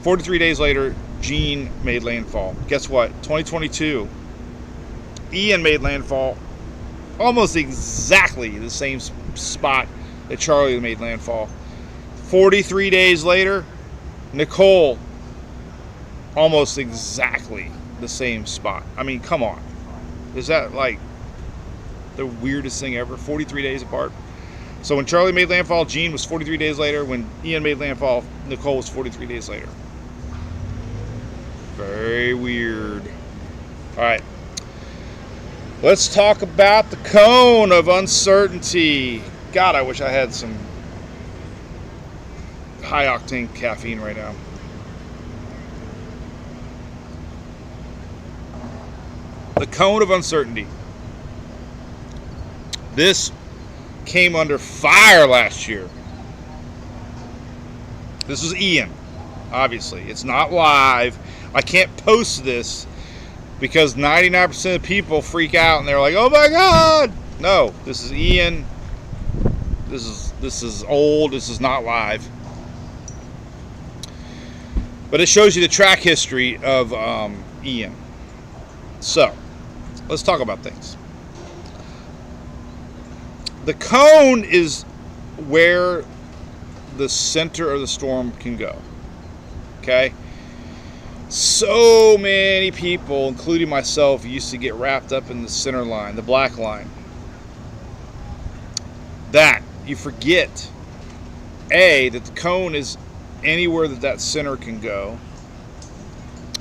43 days later, Gene made landfall. Guess what? 2022, Ian made landfall. Almost exactly the same spot that Charlie made landfall. 43 days later, Nicole, almost exactly the same spot. I mean, come on. Is that like the weirdest thing ever? 43 days apart. So when Charlie made landfall, Gene was 43 days later. When Ian made landfall, Nicole was 43 days later. Very weird. All right. Let's talk about the cone of uncertainty. God, I wish I had some high octane caffeine right now. The cone of uncertainty. This came under fire last year. This was Ian, obviously. It's not live. I can't post this because 99% of people freak out and they're like, "Oh my God!" No, this is Ian. This is old. This is not live. But it shows you the track history of Ian. So, let's talk about things. The cone is where the center of the storm can go. Okay? So many people, including myself, used to get wrapped up in the center line, the black line. That, you forget, A, that the cone is anywhere that center can go.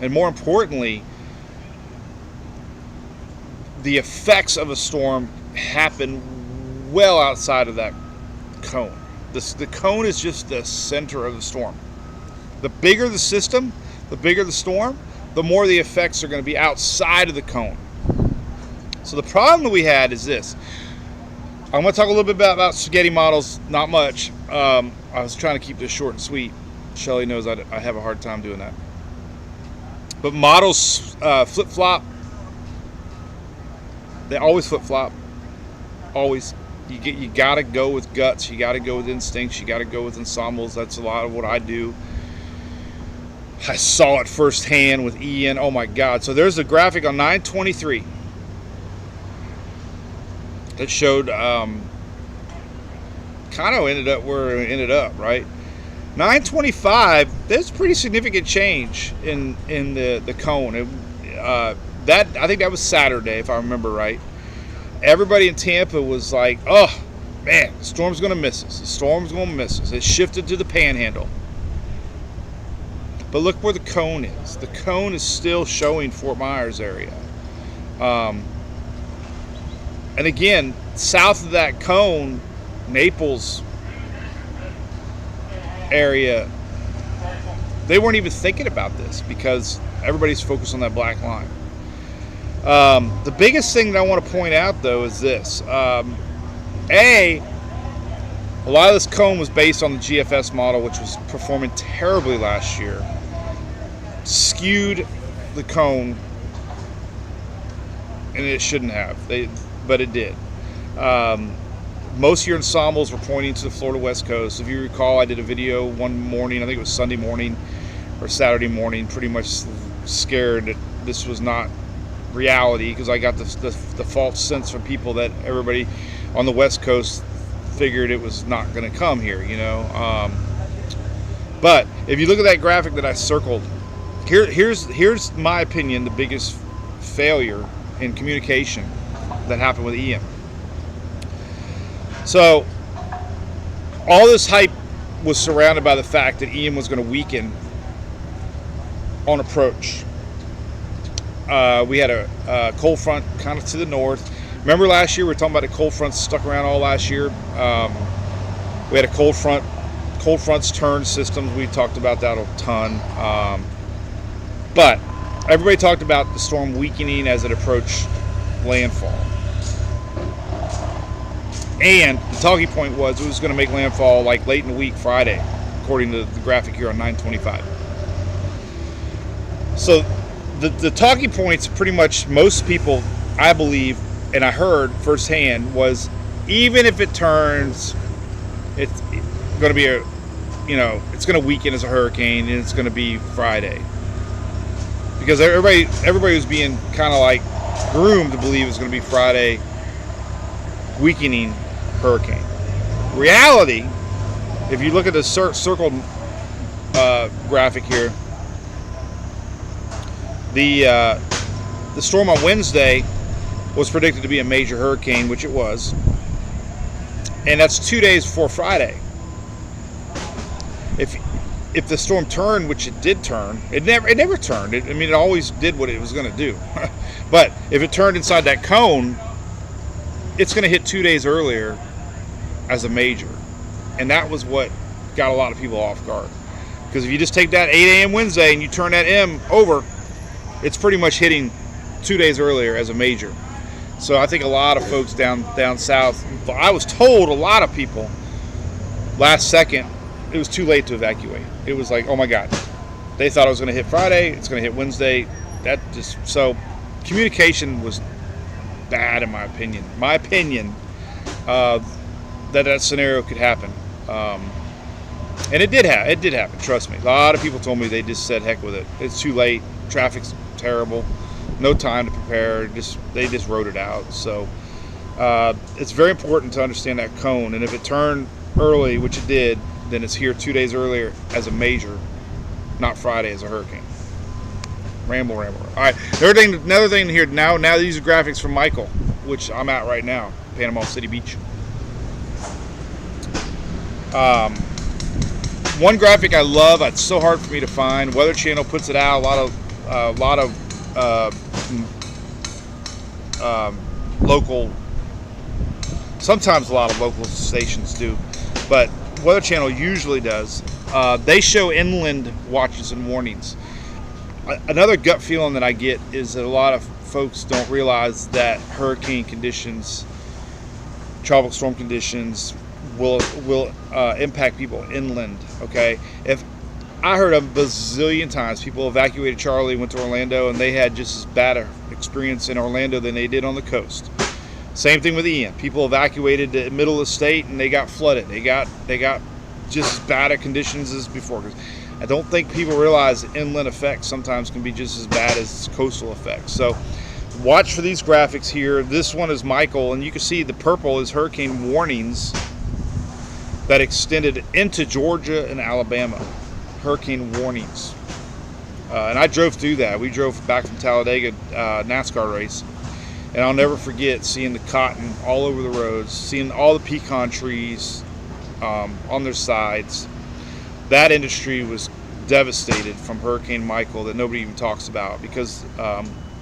And more importantly, the effects of a storm happen well outside of that cone. The cone is just the center of the storm. The bigger the system, the bigger the storm, the more the effects are going to be outside of the cone. So the problem that we had is this. I'm going to talk a little bit about spaghetti models, not much. I was trying to keep this short and sweet. Shelly knows I have a hard time doing that. But models flip-flop. They always flip-flop. Always. You got to go with guts. You got to go with instincts. You got to go with ensembles. That's a lot of what I do. I saw it firsthand with Ian. Oh my God. So there's a graphic on 9/23 that showed kind of ended up where it ended up, right? 9/25, there's pretty significant change in the cone. That I think that was Saturday, if I remember right. everybody in Tampa was like, oh, man, the storm's going to miss us. The storm's going to miss us. It shifted to the Panhandle. But look where the cone is. The cone is still showing Fort Myers area. And again, south of that cone, Naples area, they weren't even thinking about this because everybody's focused on that black line. The biggest thing that I want to point out, though, is this. A lot of this cone was based on the GFS model, which was performing terribly last year. Skewed the cone, and it shouldn't have. But it did. Most of your ensembles were pointing to the Florida West Coast. If you recall, I did a video one morning, I think it was Sunday morning or Saturday morning, pretty much scared that this was not reality because I got the false sense from people that everybody on the West Coast figured it was not going to come here, you know. But if you look at that graphic that I circled, here's my opinion, the biggest failure in communication that happened with Ian. So all this hype was surrounded by the fact that Ian was going to weaken on approach. We had a cold front kind of to the north. Remember last year we were talking about the cold fronts stuck around all last year. We had a cold fronts turn systems. We talked about that a ton. But everybody talked about the storm weakening as it approached landfall. And the talking point was it was going to make landfall like late in the week, Friday, according to the graphic here on 9/25. So the talking points, pretty much most people, I believe, and I heard firsthand, was even if it turns, it's going to be it's going to weaken as a hurricane, and it's going to be Friday. Because everybody was being kind of like groomed to believe it was going to be Friday, weakening hurricane. Reality, if you look at the circled graphic here, the storm on Wednesday was predicted to be a major hurricane, which it was, and that's 2 days before Friday. If the storm turned, which it did turn, it never turned. It always did what it was going to do. But if it turned inside that cone, it's going to hit 2 days earlier as a major, and that was what got a lot of people off guard. Because if you just take that 8 a.m. Wednesday and you turn that M over, it's pretty much hitting 2 days earlier as a major. So I think a lot of folks down south, I was told a lot of people last second it was too late to evacuate. It was like, oh my God, they thought it was going to hit Friday, it's going to hit Wednesday. So communication was bad in my opinion. That scenario could happen, and it did happen. Trust me. A lot of people told me they just said, heck with it. It's too late. Traffic's terrible. No time to prepare. They just wrote it out. So it's very important to understand that cone. And if it turned early, which it did, then it's here 2 days earlier as a major, not Friday as a hurricane. Ramble. All right. Another thing here. Now these are graphics from Michael, which I'm at right now, Panama City Beach. One graphic I love. It's so hard for me to find. Weather Channel puts it out. A lot of local. Sometimes a lot of local stations do, but Weather Channel usually does. They show inland watches and warnings. Another gut feeling that I get is that a lot of folks don't realize that hurricane conditions, tropical storm conditions, will impact people inland. Okay, if I heard a bazillion times people evacuated Charlie, went to Orlando, and they had just as bad an experience in Orlando than they did on the coast. Same thing with Ian. People evacuated the middle of the state and they got flooded. They got just as bad of conditions as before. I don't think people realize inland effects sometimes can be just as bad as coastal effects. So watch for these graphics here. This one is Michael, and you can see the purple is hurricane warnings that extended into Georgia and Alabama. Hurricane warnings. And I drove through that. We drove back from Talladega NASCAR race. And I'll never forget seeing the cotton all over the roads, seeing all the pecan trees on their sides. That industry was devastated from Hurricane Michael that nobody even talks about, because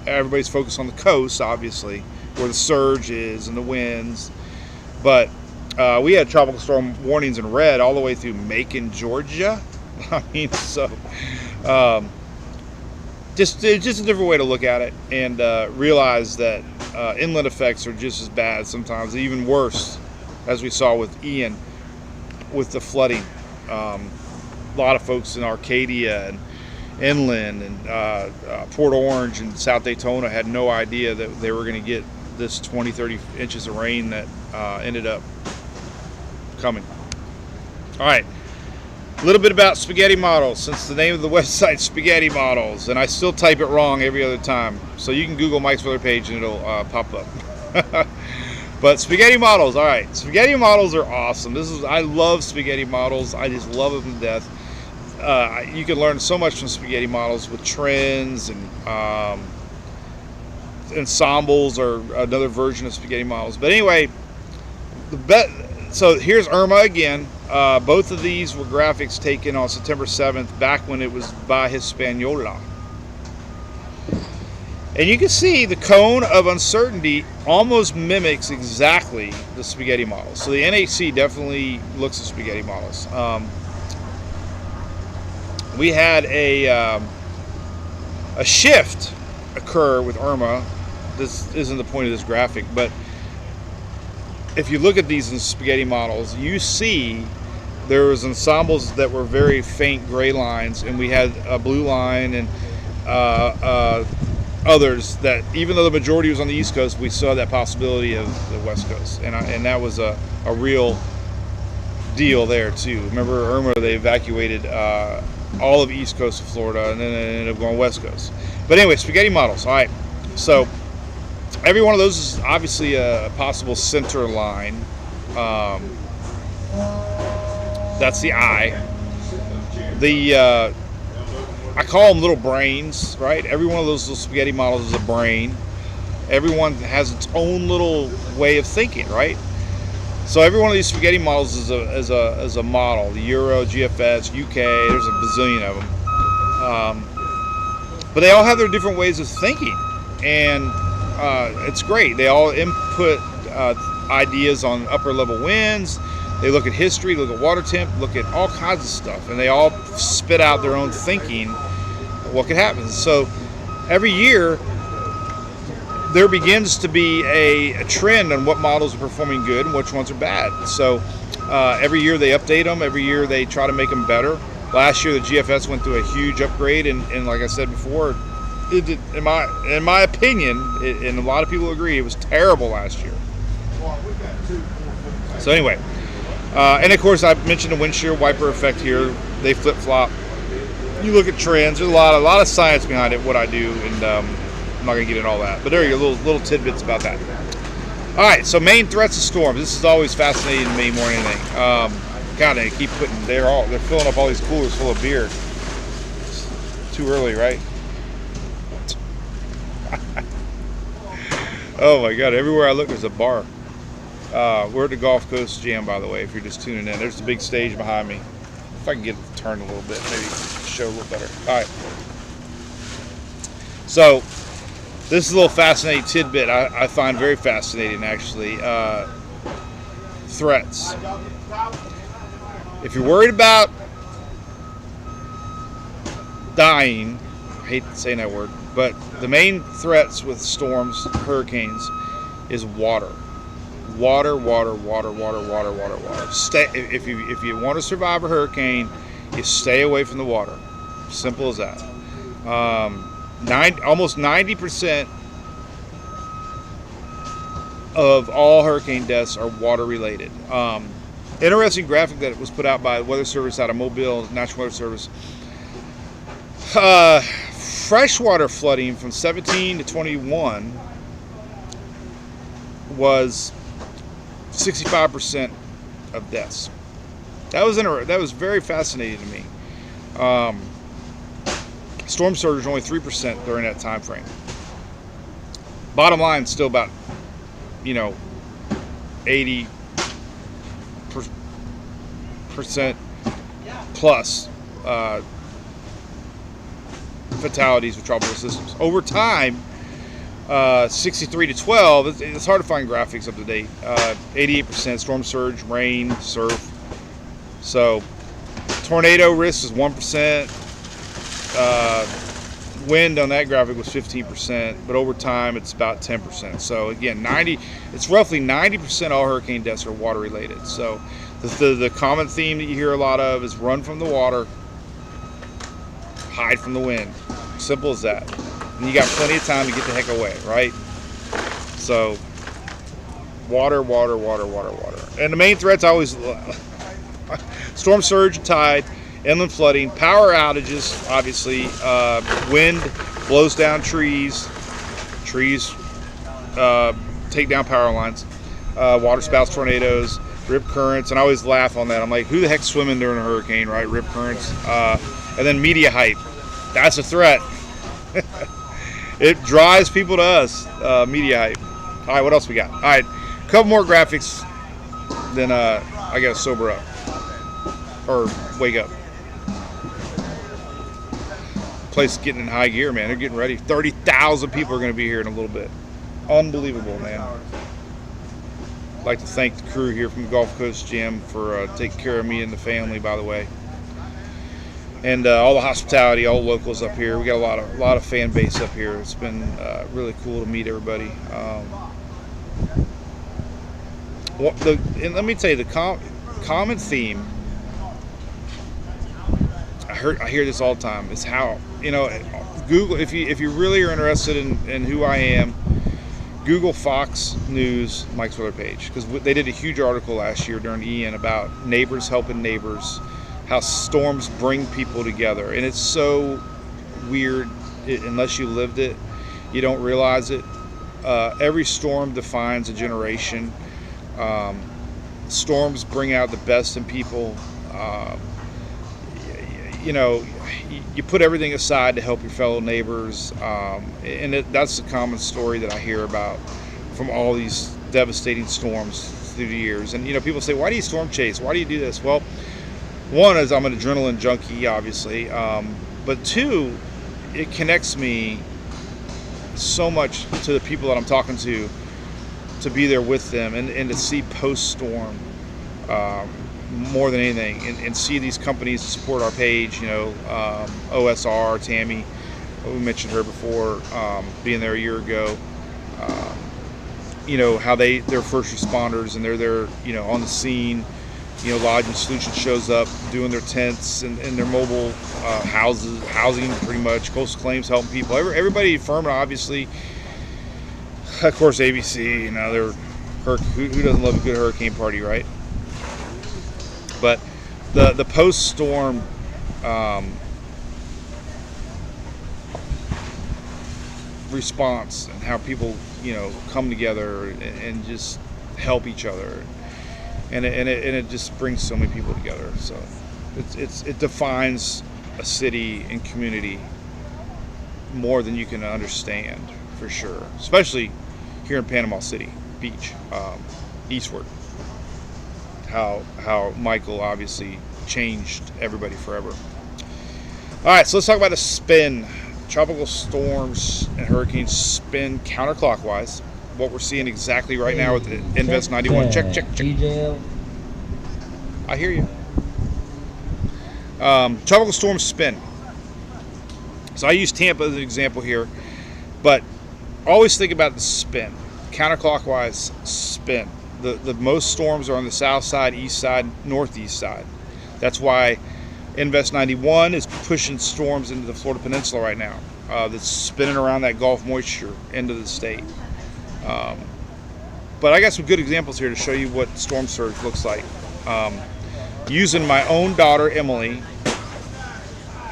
everybody's focused on the coast, obviously, where the surge is and the winds. But we had tropical storm warnings in red all the way through Macon, Georgia. I mean, so just a different way to look at it, and realize that inland effects are just as bad, sometimes even worse, as we saw with Ian, with the flooding. A lot of folks in Arcadia and inland and Port Orange and South Daytona had no idea that they were going to get this 20-30 inches of rain that ended up coming. All right, a little bit about spaghetti models, since the name of the website Spaghetti Models, and I still type it wrong every other time, so you can Google Mike's weather page and it'll pop up. But spaghetti models, all right, spaghetti models are awesome. I love spaghetti models. I just love them to death. You can learn so much from spaghetti models with trends, and ensembles are another version of spaghetti models. But anyway, so here's Irma again. Both of these were graphics taken on September 7th, back when it was by Hispaniola. And you can see the cone of uncertainty almost mimics exactly the spaghetti models. So the NHC definitely looks at spaghetti models. We had a shift occur with Irma. This isn't the point of this graphic, but if you look at these in spaghetti models, you see there was ensembles that were very faint gray lines, and we had a blue line, and others that, even though the majority was on the East Coast, we saw that possibility of the West Coast, and that was a real deal there too. Remember Irma, they evacuated all of East Coast of Florida, and then it ended up going West Coast. But anyway, spaghetti models. All right, so every one of those is obviously a possible center line. That's the eye. I call them little brains, right? Every one of those little spaghetti models is a brain. Everyone has its own little way of thinking, right? So every one of these spaghetti models is a model. The Euro, GFS, UK, there's a bazillion of them. But they all have their different ways of thinking, and it's great. They all input ideas on upper level winds. They look at history, look at water temp, look at all kinds of stuff, and they all spit out their own thinking of what could happen. So every year there begins to be a trend on what models are performing good and which ones are bad. So every year they update them. Every year they try to make them better. Last year the GFS went through a huge upgrade, and like I said before, it did, in my opinion, and a lot of people agree, it was terrible last year. So anyway, and of course I mentioned the windshield wiper effect here. They flip-flop. You look at trends. There's a lot of science behind it, what I do, and I'm not going to get into all that. But there you go, little tidbits about that. All right, so main threats of storms. This is always fascinating to me more than anything. God, they keep putting, they're filling up all these coolers full of beer. It's too early, right? Oh my God, everywhere I look there's a bar. We're at the Gulf Coast Jam, by the way, if you're just tuning in. There's the big stage behind me. If I can get it turned a little bit, maybe show a little better. All right. So this is a little fascinating tidbit I find very fascinating, actually. Threats. If you're worried about dying, I hate saying that word, but the main threats with storms, hurricanes, is water. Water. Stay, if you want to survive a hurricane, you stay away from the water. Simple as that. Almost 90% of all hurricane deaths are water related. Interesting graphic that was put out by the Weather Service out of Mobile, National Weather Service. Freshwater flooding from 17 to 21 was 65% of deaths. That was very fascinating to me. Storm surge was only 3% during that time frame. Bottom line, still about 80% plus fatalities with tropical systems. Over time, 63 to 12, it's hard to find graphics up to date. 88% storm surge, rain, surf. So tornado risk is 1%. Wind on that graphic was 15%, but over time it's about 10%. So again, it's roughly 90% of all hurricane deaths are water related. So the common theme that you hear a lot of is run from the water, hide from the wind. Simple as that. And you got plenty of time to get the heck away, right? So water. And the main threats always storm surge, tide, inland flooding, power outages, obviously, wind blows down trees take down power lines, water spouts, tornadoes, rip currents, and I always laugh on that. I'm like, who the heck's swimming during a hurricane, right? Rip currents, and then media hype. That's a threat. It drives people to us, media hype. All right, what else we got? All right, a couple more graphics, then I gotta sober up, or wake up. Place is getting in high gear, man. They're getting ready. 30,000 people are going to be here in a little bit. Unbelievable, man. I'd like to thank the crew here from the Gulf Coast Gym for taking care of me and the family, by the way. And all the hospitality, all the locals up here. We got a lot of fan base up here. It's been really cool to meet everybody. And let me tell you, the common theme, I hear this all the time, is how, Google, if you really are interested in who I am, Google Fox News Mike's Weather page, because they did a huge article last year during Ian about neighbors helping neighbors, how storms bring people together. And it's so weird, unless you lived it, you don't realize it. Every storm defines a generation. Storms bring out the best in people. You put everything aside to help your fellow neighbors, and that's the common story that I hear about from all these devastating storms through the years. And people say, why do you storm chase? Why do you do this? Well, one is I'm an adrenaline junkie, obviously, but two, it connects me so much to the people that I'm talking to be there with them, and to see post-storm more than anything, and see these companies support our page. OSR, Tammy, we mentioned her before, being there a year ago. How they're first responders, and they're there, on the scene. Lodging Solutions shows up doing their tents and their mobile housing, pretty much. Coastal Claims helping people. Everybody at Furman, obviously. Of course, ABC. Who doesn't love a good hurricane party, right? But the post-storm response, and how people come together and just help each other, and it just brings so many people together. So it defines a city and community more than you can understand, for sure. Especially here in Panama City Beach, eastward. How Michael obviously changed everybody forever. All right, so let's talk about the spin. Tropical storms and hurricanes spin counterclockwise. What we're seeing exactly right now with the Invest 91. Check. I hear you. Tropical storms spin. So I use Tampa as an example here, but always think about the spin. Counterclockwise spin. The most storms are on the south side, east side, northeast side. That's why Invest 91 is pushing storms into the Florida Peninsula right now. That's spinning around that Gulf moisture into the state. But I got some good examples here to show you what storm surge looks like. Using my own daughter, Emily,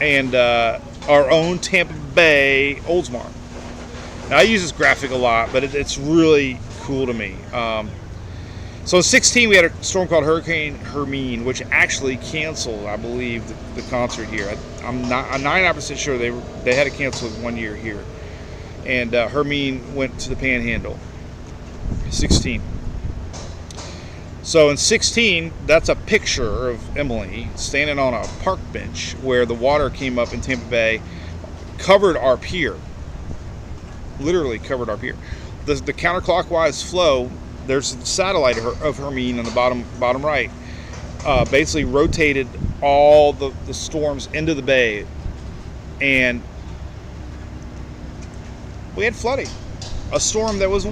and our own Tampa Bay Oldsmar. Now, I use this graphic a lot, but it's really cool to me. So in 2016, we had a storm called Hurricane Hermine, which actually canceled, I believe, the concert here. I'm 99% sure they had to cancel it 1 year here. and Hermine went to the Panhandle. 16. So in 16, that's a picture of Emily standing on a park bench where the water came up in Tampa Bay, covered our pier. Literally covered our pier. The counterclockwise flow, there's a satellite of Hermine on the bottom right, basically rotated all the storms into the bay, and we had flooding. A storm that was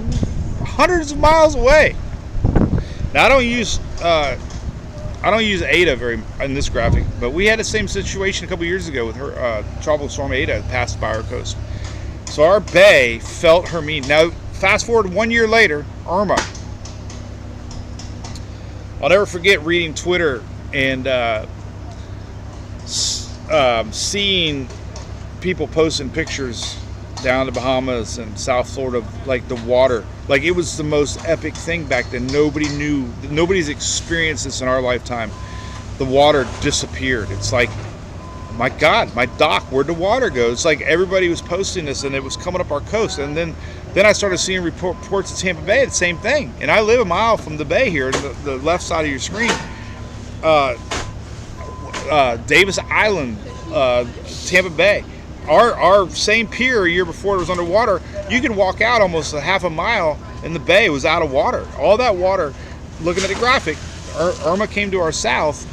hundreds of miles away. Now I don't use Ada very in this graphic, but we had the same situation a couple years ago with her tropical storm Ada passed by our coast. So our bay felt Hermine. Now fast forward 1 year later, Irma. I'll never forget reading Twitter and seeing people posting pictures down the Bahamas and South Florida, like the water. Like it was the most epic thing back then. Nobody knew, nobody's experienced this in our lifetime. The water disappeared. It's like, my God, my dock, where'd the water go? It's like everybody was posting this and it was coming up our coast. And then I started seeing reports of Tampa Bay, the same thing. And I live a mile from the bay here, the left side of your screen. Davis Island, Tampa Bay. Our same pier a year before it was underwater. You could walk out almost a half a mile and the bay was out of water. All that water, looking at the graphic, Irma came to our south.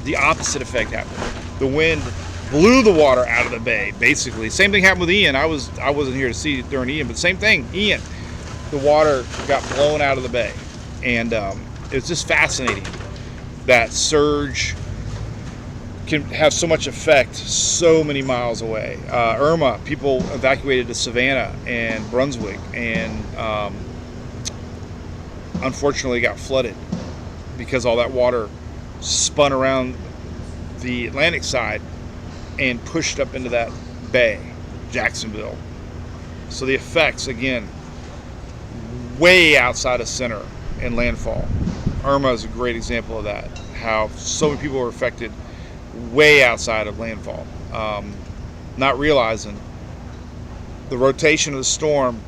The opposite effect happened. The wind blew the water out of the bay, basically. Same thing happened with Ian. I wasn't here to see it during Ian, but same thing, Ian. The water got blown out of the bay. And it was just fascinating that surge can have so much effect so many miles away. Irma, people evacuated to Savannah and Brunswick, and unfortunately got flooded because all that water spun around the Atlantic side and pushed up into that bay, Jacksonville. So the effects, again, way outside of center and landfall. Irma is a great example of that, how so many people were affected way outside of landfall, not realizing the rotation of the storm.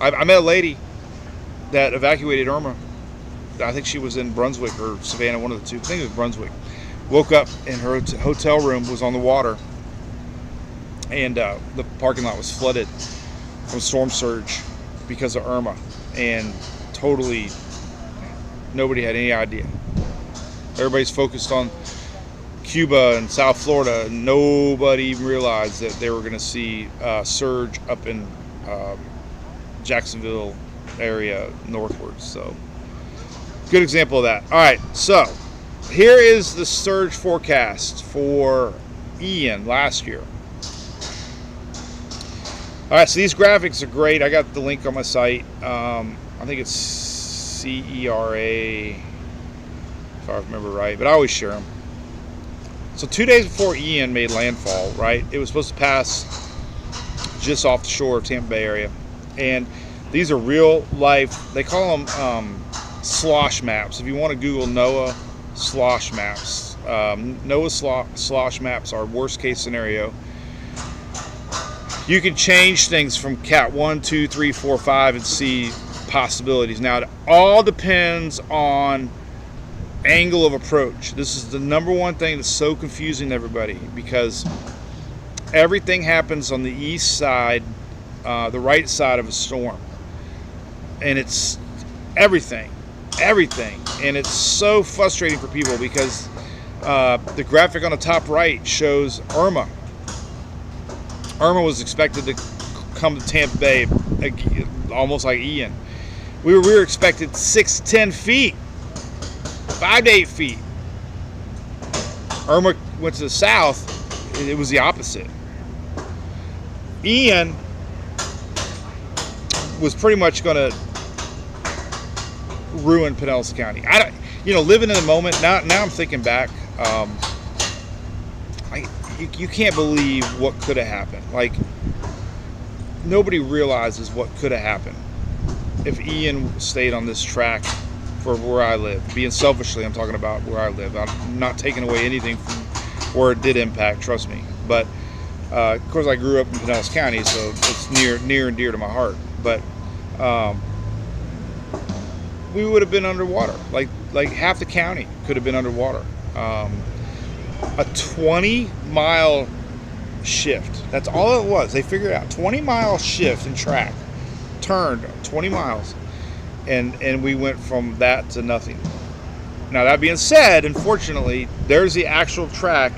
I met a lady that evacuated Irma. I think she was in Brunswick or Savannah, one of the two. I think it was Brunswick. Woke up and her hotel room was on the water, and the parking lot was flooded from storm surge because of Irma, and totally nobody had any idea. Everybody's focused on Cuba and South Florida, and nobody even realized that they were going to see surge up in Jacksonville area northward. So good example of that. All right, so here is the surge forecast for Ian last year. All right, so these graphics are great. I got the link on my site. I think it's CERA, if I remember right, but I always share them. So 2 days before Ian made landfall, right, it was supposed to pass just off the shore of Tampa Bay area. And these are real life, they call them slosh maps. If you want to Google NOAA slosh maps, NOAA slosh maps are worst case scenario. You can change things from Cat 1, 2, 3, 4, 5 and see possibilities. Now, it all depends on angle of approach. This is the number one thing that's so confusing to everybody, because everything happens on the east side, the right side of a storm, and it's everything, and it's so frustrating for people because the graphic on the top right shows Irma. Irma was expected to come to Tampa Bay almost like Ian. We were expected 6 to 10 feet. 5 to 8 feet. Irma went to the south, it was the opposite. Ian was pretty much going to ruin Pinellas County. Living in the moment, now I'm thinking back, you can't believe what could have happened. Like, nobody realizes what could have happened if Ian stayed on this track for where I live. Being selfishly, I'm talking about where I live. I'm not taking away anything from where it did impact, trust me. But Of course, I grew up in Pinellas County, so it's near and dear to my heart. But we would have been underwater. Like half the county could have been underwater. A 20-mile shift. That's all it was. They figured out 20-mile shift in track, turned 20 miles, and we went from that to nothing. Now that being said, unfortunately, there's the actual track,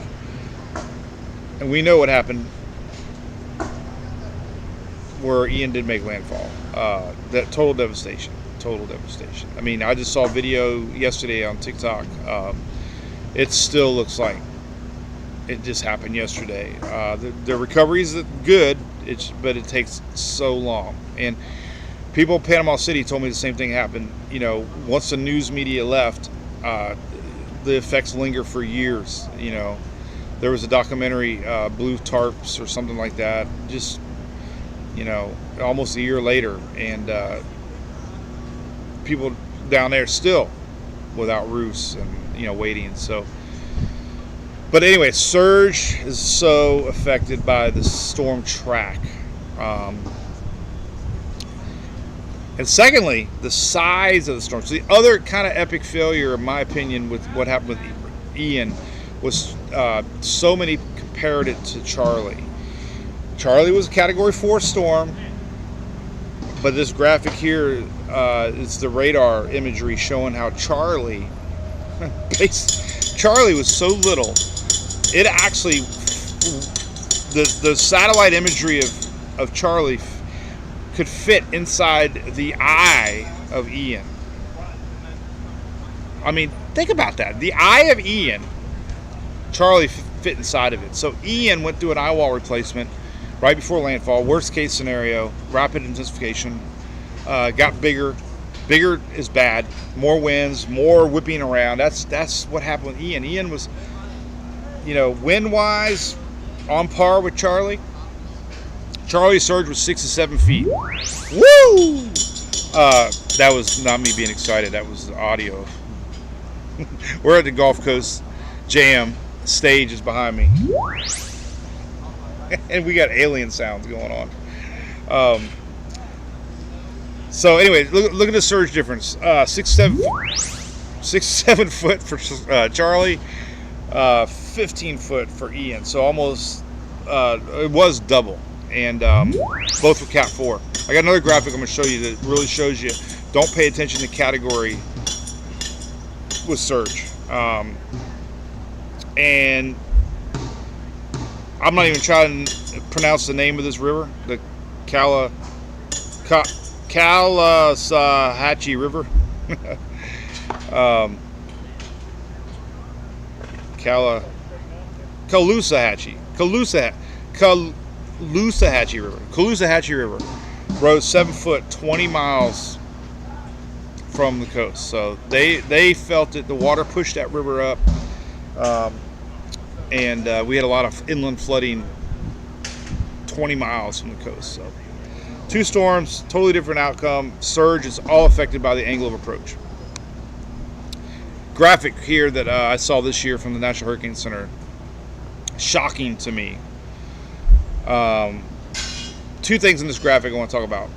and we know what happened where Ian did make landfall. That total devastation. I mean, I just saw a video yesterday on TikTok. It still looks like it just happened yesterday. The recovery is good, but it takes so long. And people in Panama City told me the same thing happened. You know, once the news media left, the effects linger for years. You know, there was a documentary, Blue Tarps or something like that, just, you know, almost a year later, and people down there still without roofs and, you know, waiting. So, but anyway, surge is so affected by the storm track. And secondly, the size of the storm. So the other kind of epic failure, in my opinion, with what happened with Ian was so many compared it to Charlie. Charlie was a Category 4 storm, but this graphic here is the radar imagery showing how Charlie was so little. It actually, the satellite imagery of Charlie could fit inside the eye of Ian. I mean, think about that. The eye of Ian, Charlie fit inside of it. So Ian went through an eye wall replacement right before landfall. Worst case scenario, rapid intensification, got bigger. Bigger is bad. More winds, more whipping around. That's what happened with Ian. Ian was, you know, wind-wise on par with Charlie. Charlie's surge was 6 to 7 feet. Woo! That was not me being excited. That was the audio. We're at the Gulf Coast Jam. The stage is behind me. And we got alien sounds going on. So anyway, look at the surge difference. 6 to 7 foot for Charlie, 15 foot for Ian. So almost, it was double. And both were Cat 4. I got another graphic I'm going to show you that really shows you don't pay attention to category with surge. And I'm not even trying to pronounce the name of this river, the Caloosahatchee River. Caloosahatchee River rose 7 foot 20 miles from the coast. So they felt it. The water pushed that river up, and we had a lot of inland flooding 20 miles from the coast. So 2 storms, totally different outcome. Surge is all affected by the angle of approach. Graphic here that I saw this year from the National Hurricane Center, shocking to me. 2 things in this graphic I want to talk about.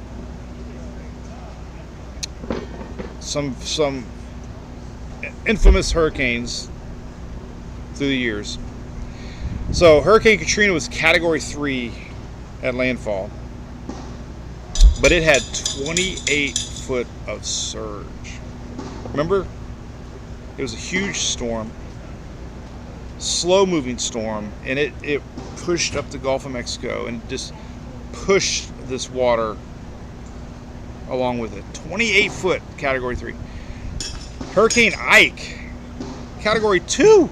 Some infamous hurricanes through the years. So Hurricane Katrina was Category 3 at landfall, but it had 28 foot of surge. Remember? It was a huge storm, slow moving storm, and it pushed up the Gulf of Mexico and just pushed this water along with it. 28 foot, Category 3. Hurricane Ike, Category 2,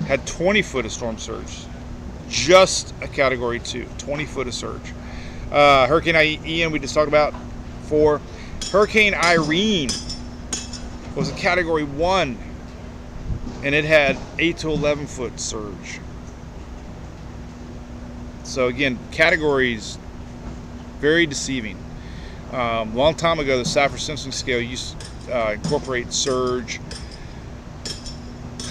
had 20 foot of storm surge. Just a Category 2, 20 foot of surge. Hurricane Ian, we just talked about, 4. Hurricane Irene was a Category 1, and it had 8 to 11 foot surge. So again, categories, very deceiving. Long time ago, the Saffir-Simpson scale used to incorporate surge,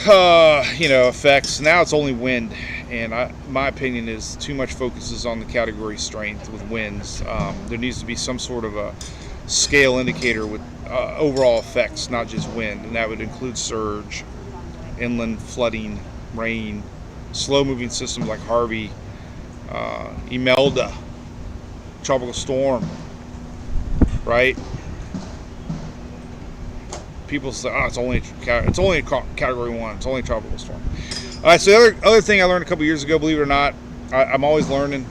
effects. Now it's only wind, And my opinion is too much focuses on the category strength with winds. There needs to be some sort of a scale indicator with overall effects, not just wind, and that would include surge, inland flooding, rain, slow-moving systems like Harvey, Imelda, tropical storm, right? People say, "Oh, it's only a category 1. It's only a tropical storm." All right. So the other thing I learned a couple years ago, believe it or not, I'm always learning.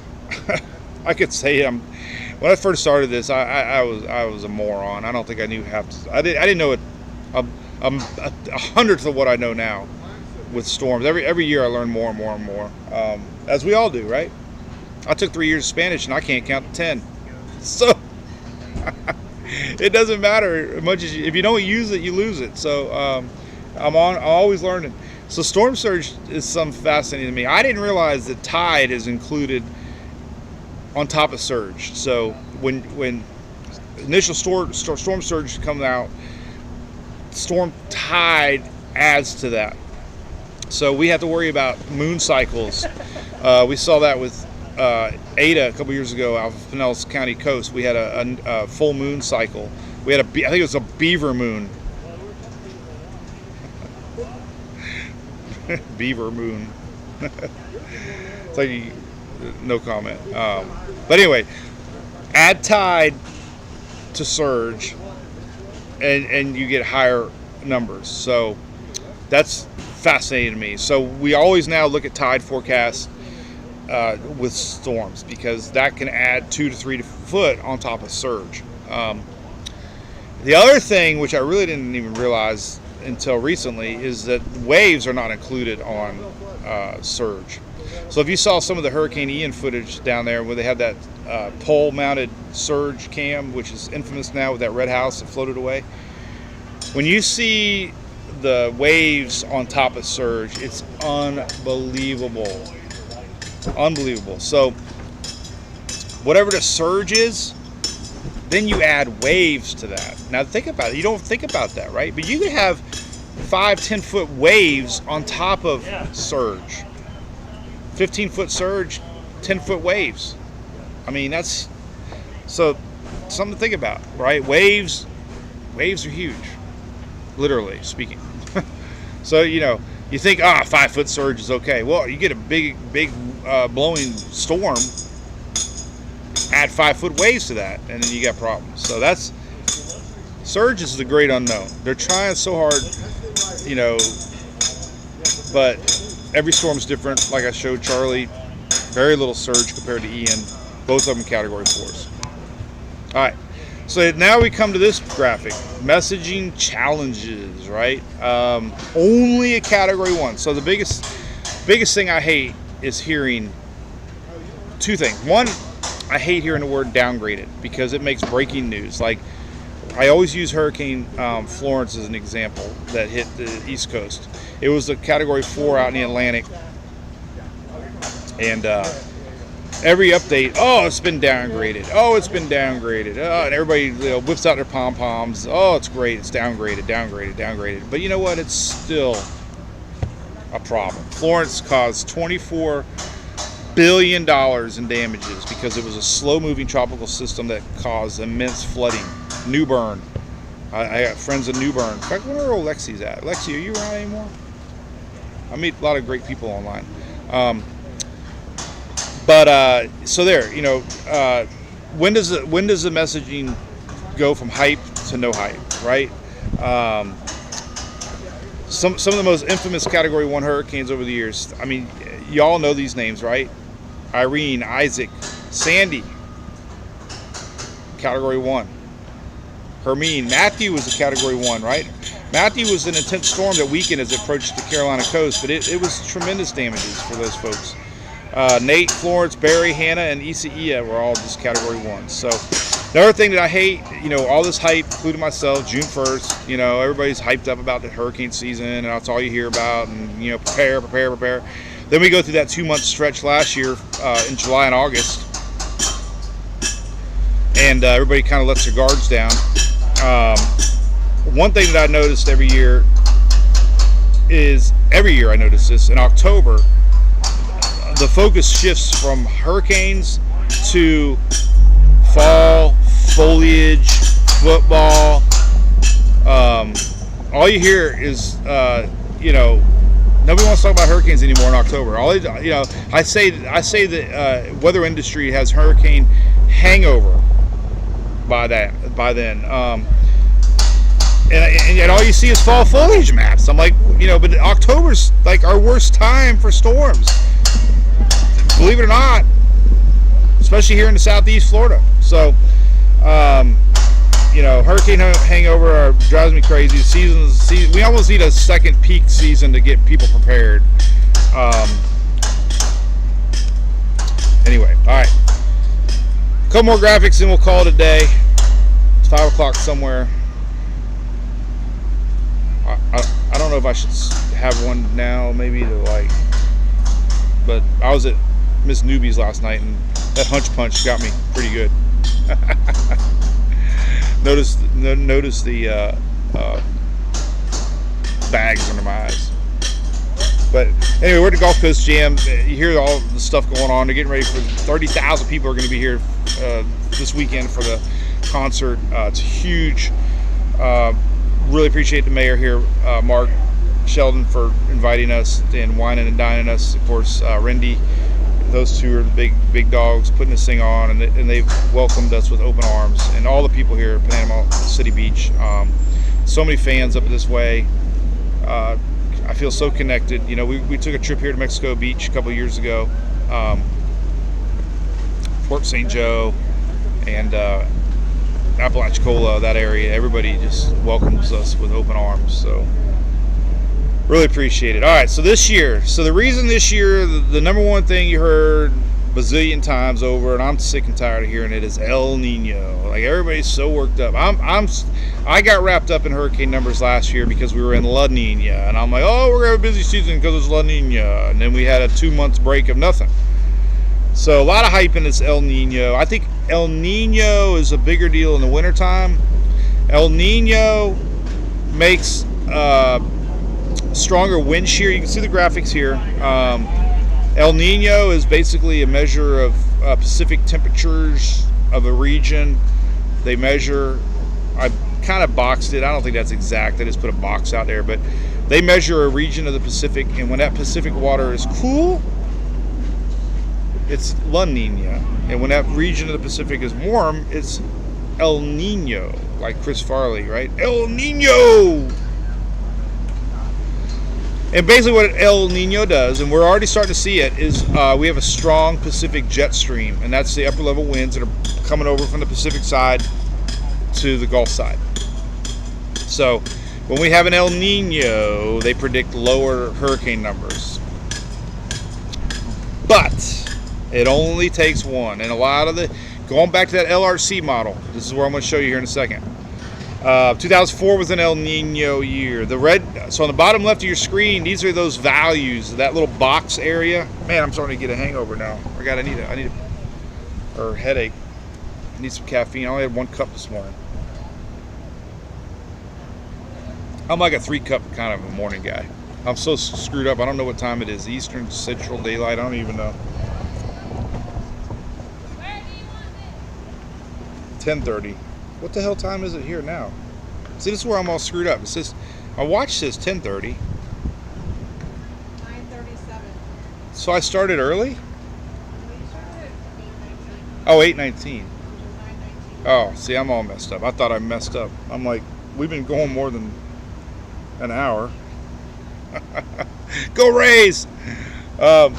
I could say when I first started this, I was a moron. I don't think I knew half. I didn't know it a hundredth of what I know now with storms. Every year I learn more and more and more, as we all do, right? I took 3 years of Spanish and I can't count to 10, so it doesn't matter as much as if you don't use it, you lose it. So I'm always learning. So storm surge is something fascinating to me. I didn't realize that tide is included on top of surge. So when initial storm surge comes out, storm tide adds to that. So we have to worry about moon cycles. We saw that with Ada a couple years ago off of Pinellas County coast. We had a full moon cycle. We had I think it was a beaver moon. Beaver moon. It's like no comment. But anyway, add tide to surge, and you get higher numbers. So that's fascinating to me. So we always now look at tide forecasts with storms, because that can add 2 to 3 foot on top of surge. The other thing, which I really didn't even realize until recently, is that waves are not included on surge. So if you saw some of the Hurricane Ian footage down there where they had that pole-mounted surge cam, which is infamous now with that red house that floated away, when you see the waves on top of surge, it's unbelievable. Unbelievable. So whatever the surge is, then you add waves to that. Now think about it. You don't think about that, right? But you could have 5-10 foot waves on top of surge. 15-foot surge, 10-foot waves. I mean, that's so something to think about, right? Waves are huge, literally speaking. So you think 5-foot surge is okay. Well, you get a big blowing storm, add 5-foot waves to that, and then you got problems. So that's surge is the great unknown. They're trying so hard, but every storm's different. Like I showed Charlie, very little surge compared to Ian. Both of them category 4s. All right. So now we come to this graphic, messaging challenges, right? Only a category 1. So the biggest thing I hate is hearing 2 things. One, I hate hearing the word downgraded, because it makes breaking news. Like, I always use Hurricane Florence as an example that hit the East Coast. It was a category 4 out in the Atlantic, and every update, it's been downgraded. And everybody whips out their pom-poms. It's great. It's downgraded. But you know what? It's still a problem. Florence caused $24 billion in damages because it was a slow-moving tropical system that caused immense flooding. New Bern. I got friends in New Bern. In fact, where are Lexi's at? Lexi, are you around anymore? I meet a lot of great people online. So there, when does the messaging go from hype to no hype, right? Some of the most infamous category 1 hurricanes over the years. I mean, y'all know these names, right? Irene, Isaac, Sandy, category 1. Hermine, Matthew was a category 1, right? Matthew was an intense storm that weakened as it approached the Carolina coast, but it was tremendous damages for those folks. Nate, Florence, Barry, Hannah, and Isaiah were all just category 1. So the other thing that I hate, all this hype, including myself, June 1st, everybody's hyped up about the hurricane season, and that's all you hear about, and, prepare. Then we go through that 2-month stretch last year in July and August, and everybody kind of lets their guards down. One thing that I noticed every year I notice this, in October, the focus shifts from hurricanes to fall, foliage, football. All you hear is, nobody wants to talk about hurricanes anymore in October. I say the weather industry has hurricane hangover by then. And all you see is fall foliage maps. I'm like, but October's like our worst time for storms. Believe it or not, especially here in the southeast Florida. So, hurricane hangover drives me crazy. We almost need a second peak season to get people prepared. Anyway, all right. A couple more graphics and we'll call it a day. It's 5 o'clock somewhere. I don't know if I should have one now, maybe but I was at Miss Newbie's last night and that hunch punch got me pretty good. Notice the bags under my eyes. But anyway, we're at the Gulf Coast Jam. You hear all the stuff going on. They're getting ready for 30,000 people are going to be here this weekend for the concert. It's huge. Really appreciate the mayor here, Mark Sheldon, for inviting us and wining and dining us. Of course, Rendy. Those two are the big dogs putting this thing on, and they've welcomed us with open arms. And all the people here at Panama City Beach, so many fans up this way. I feel so connected. We took a trip here to Mexico Beach a couple of years ago, Fort St. Joe, and Apalachicola, that area. Everybody just welcomes us with open arms. So really appreciate it. All right, so the reason this year, the number one thing you heard bazillion times over, and I'm sick and tired of hearing it, is El Nino. Like, everybody's so worked up. I got wrapped up in hurricane numbers last year because we were in La Nina, and I'm like, oh, we're gonna have a busy season because it's La Nina, and then we had a 2 months break of nothing. So a lot of hype in this El Nino. I think El Nino is a bigger deal in the wintertime. El Nino makes stronger wind shear. You can see the graphics here. El Nino is basically a measure of Pacific temperatures of a region. They measure, I kind of boxed it. I don't think that's exact. I just put a box out there. But they measure a region of the Pacific, and when that Pacific water is cool, it's La Nina. And when that region of the Pacific is warm, it's El Nino, like Chris Farley, right? El Nino! And basically what El Nino does, and we're already starting to see it, is we have a strong Pacific jet stream, and that's the upper level winds that are coming over from the Pacific side to the Gulf side. So when we have an El Nino, they predict lower hurricane numbers. But it only takes one. And a lot of going back to that LRC model, this is where I'm going to show you here in a second. 2004 was an El Nino year. The red, so on the bottom left of your screen, these are those values, that little box area. Man, I'm starting to get a hangover now. I need a headache. I need some caffeine. I only had 1 cup this morning. I'm like a 3-cup kind of a morning guy. I'm so screwed up. I don't know what time it is. Eastern, Central, Daylight. I don't even know. 10:30. What the hell time is it here now? See, this is where I'm all screwed up. It says, my watch says 10:30. 9:37. So I started early? We started at 8:19. Oh, 8:19. 9:19. Oh, see, I'm all messed up. I thought I messed up. I'm like, we've been going more than an hour. Go Rays! You've been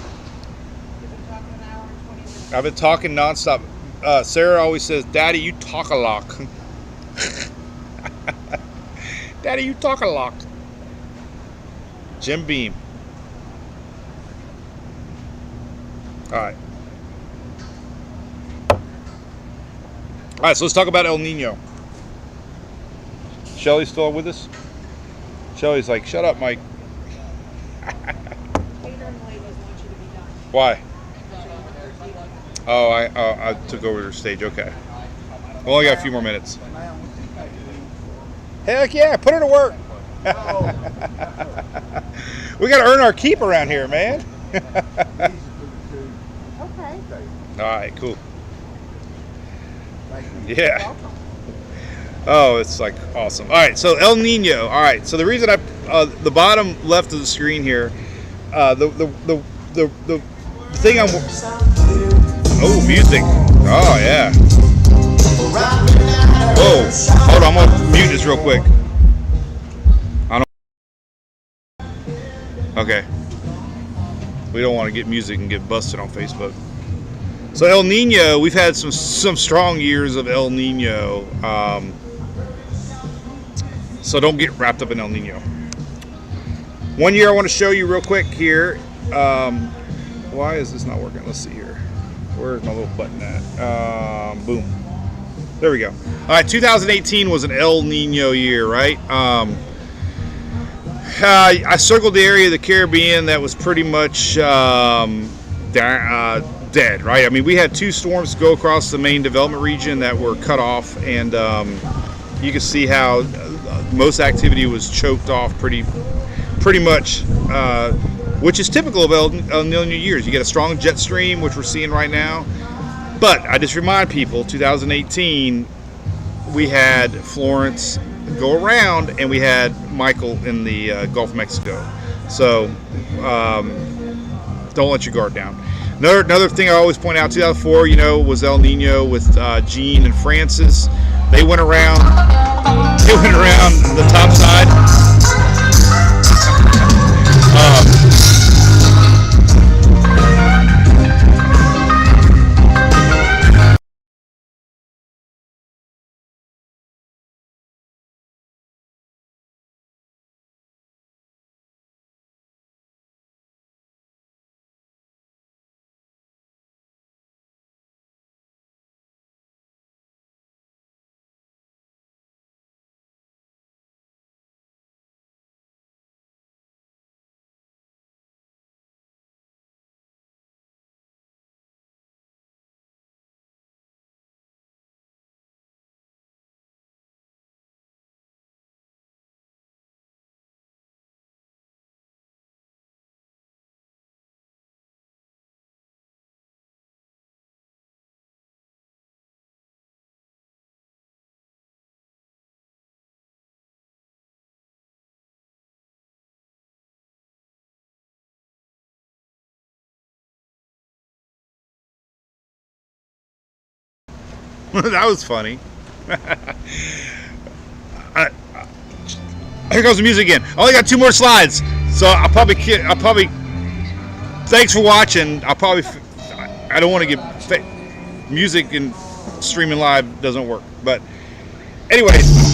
talking an hour and 20 minutes. I've been talking nonstop. Sarah always says, Daddy, you talk a lot. Daddy, you talk a lot. Jim Beam. All right. All right, so let's talk about El Nino. Shelly's still with us? Shelly's like, shut up, Mike. Peter and the ladies want you to be done. Why? Oh, I took over your stage. Okay. We only got a few more minutes. Heck yeah, put her to work. We got to earn our keep around here, man. All right, cool. Like, Yeah. welcome. Oh, it's like awesome. All right, so El Nino. All right, so the reason the bottom left of the screen here, the thing I'm. Oh, music. Oh yeah. Whoa, hold on, I'm gonna mute this real quick. I don't. Okay. We don't want to get music and get busted on Facebook. So El Nino, we've had some strong years of El Nino. So don't get wrapped up in El Nino. One year I want to show you real quick here. Why is this not working? Let's see here. Where's my little button at? Boom. There we go. All right, 2018 was an El Nino year, right? I circled the area of the Caribbean that was pretty much dead, right? I mean, we had 2 storms go across the main development region that were cut off, and you can see how most activity was choked off pretty much, which is typical of El Nino years. You get a strong jet stream, which we're seeing right now. But I just remind people, 2018, we had Florence go around, and we had Michael in the Gulf of Mexico. So don't let your guard down. Another thing I always point out, 2004, was El Nino with Gene and Francis. They went around the top side. That was funny. Here goes the music again. I only got 2 more slides, so I'll probably. Thanks for watching. I don't want to get music and streaming live doesn't work, but anyways.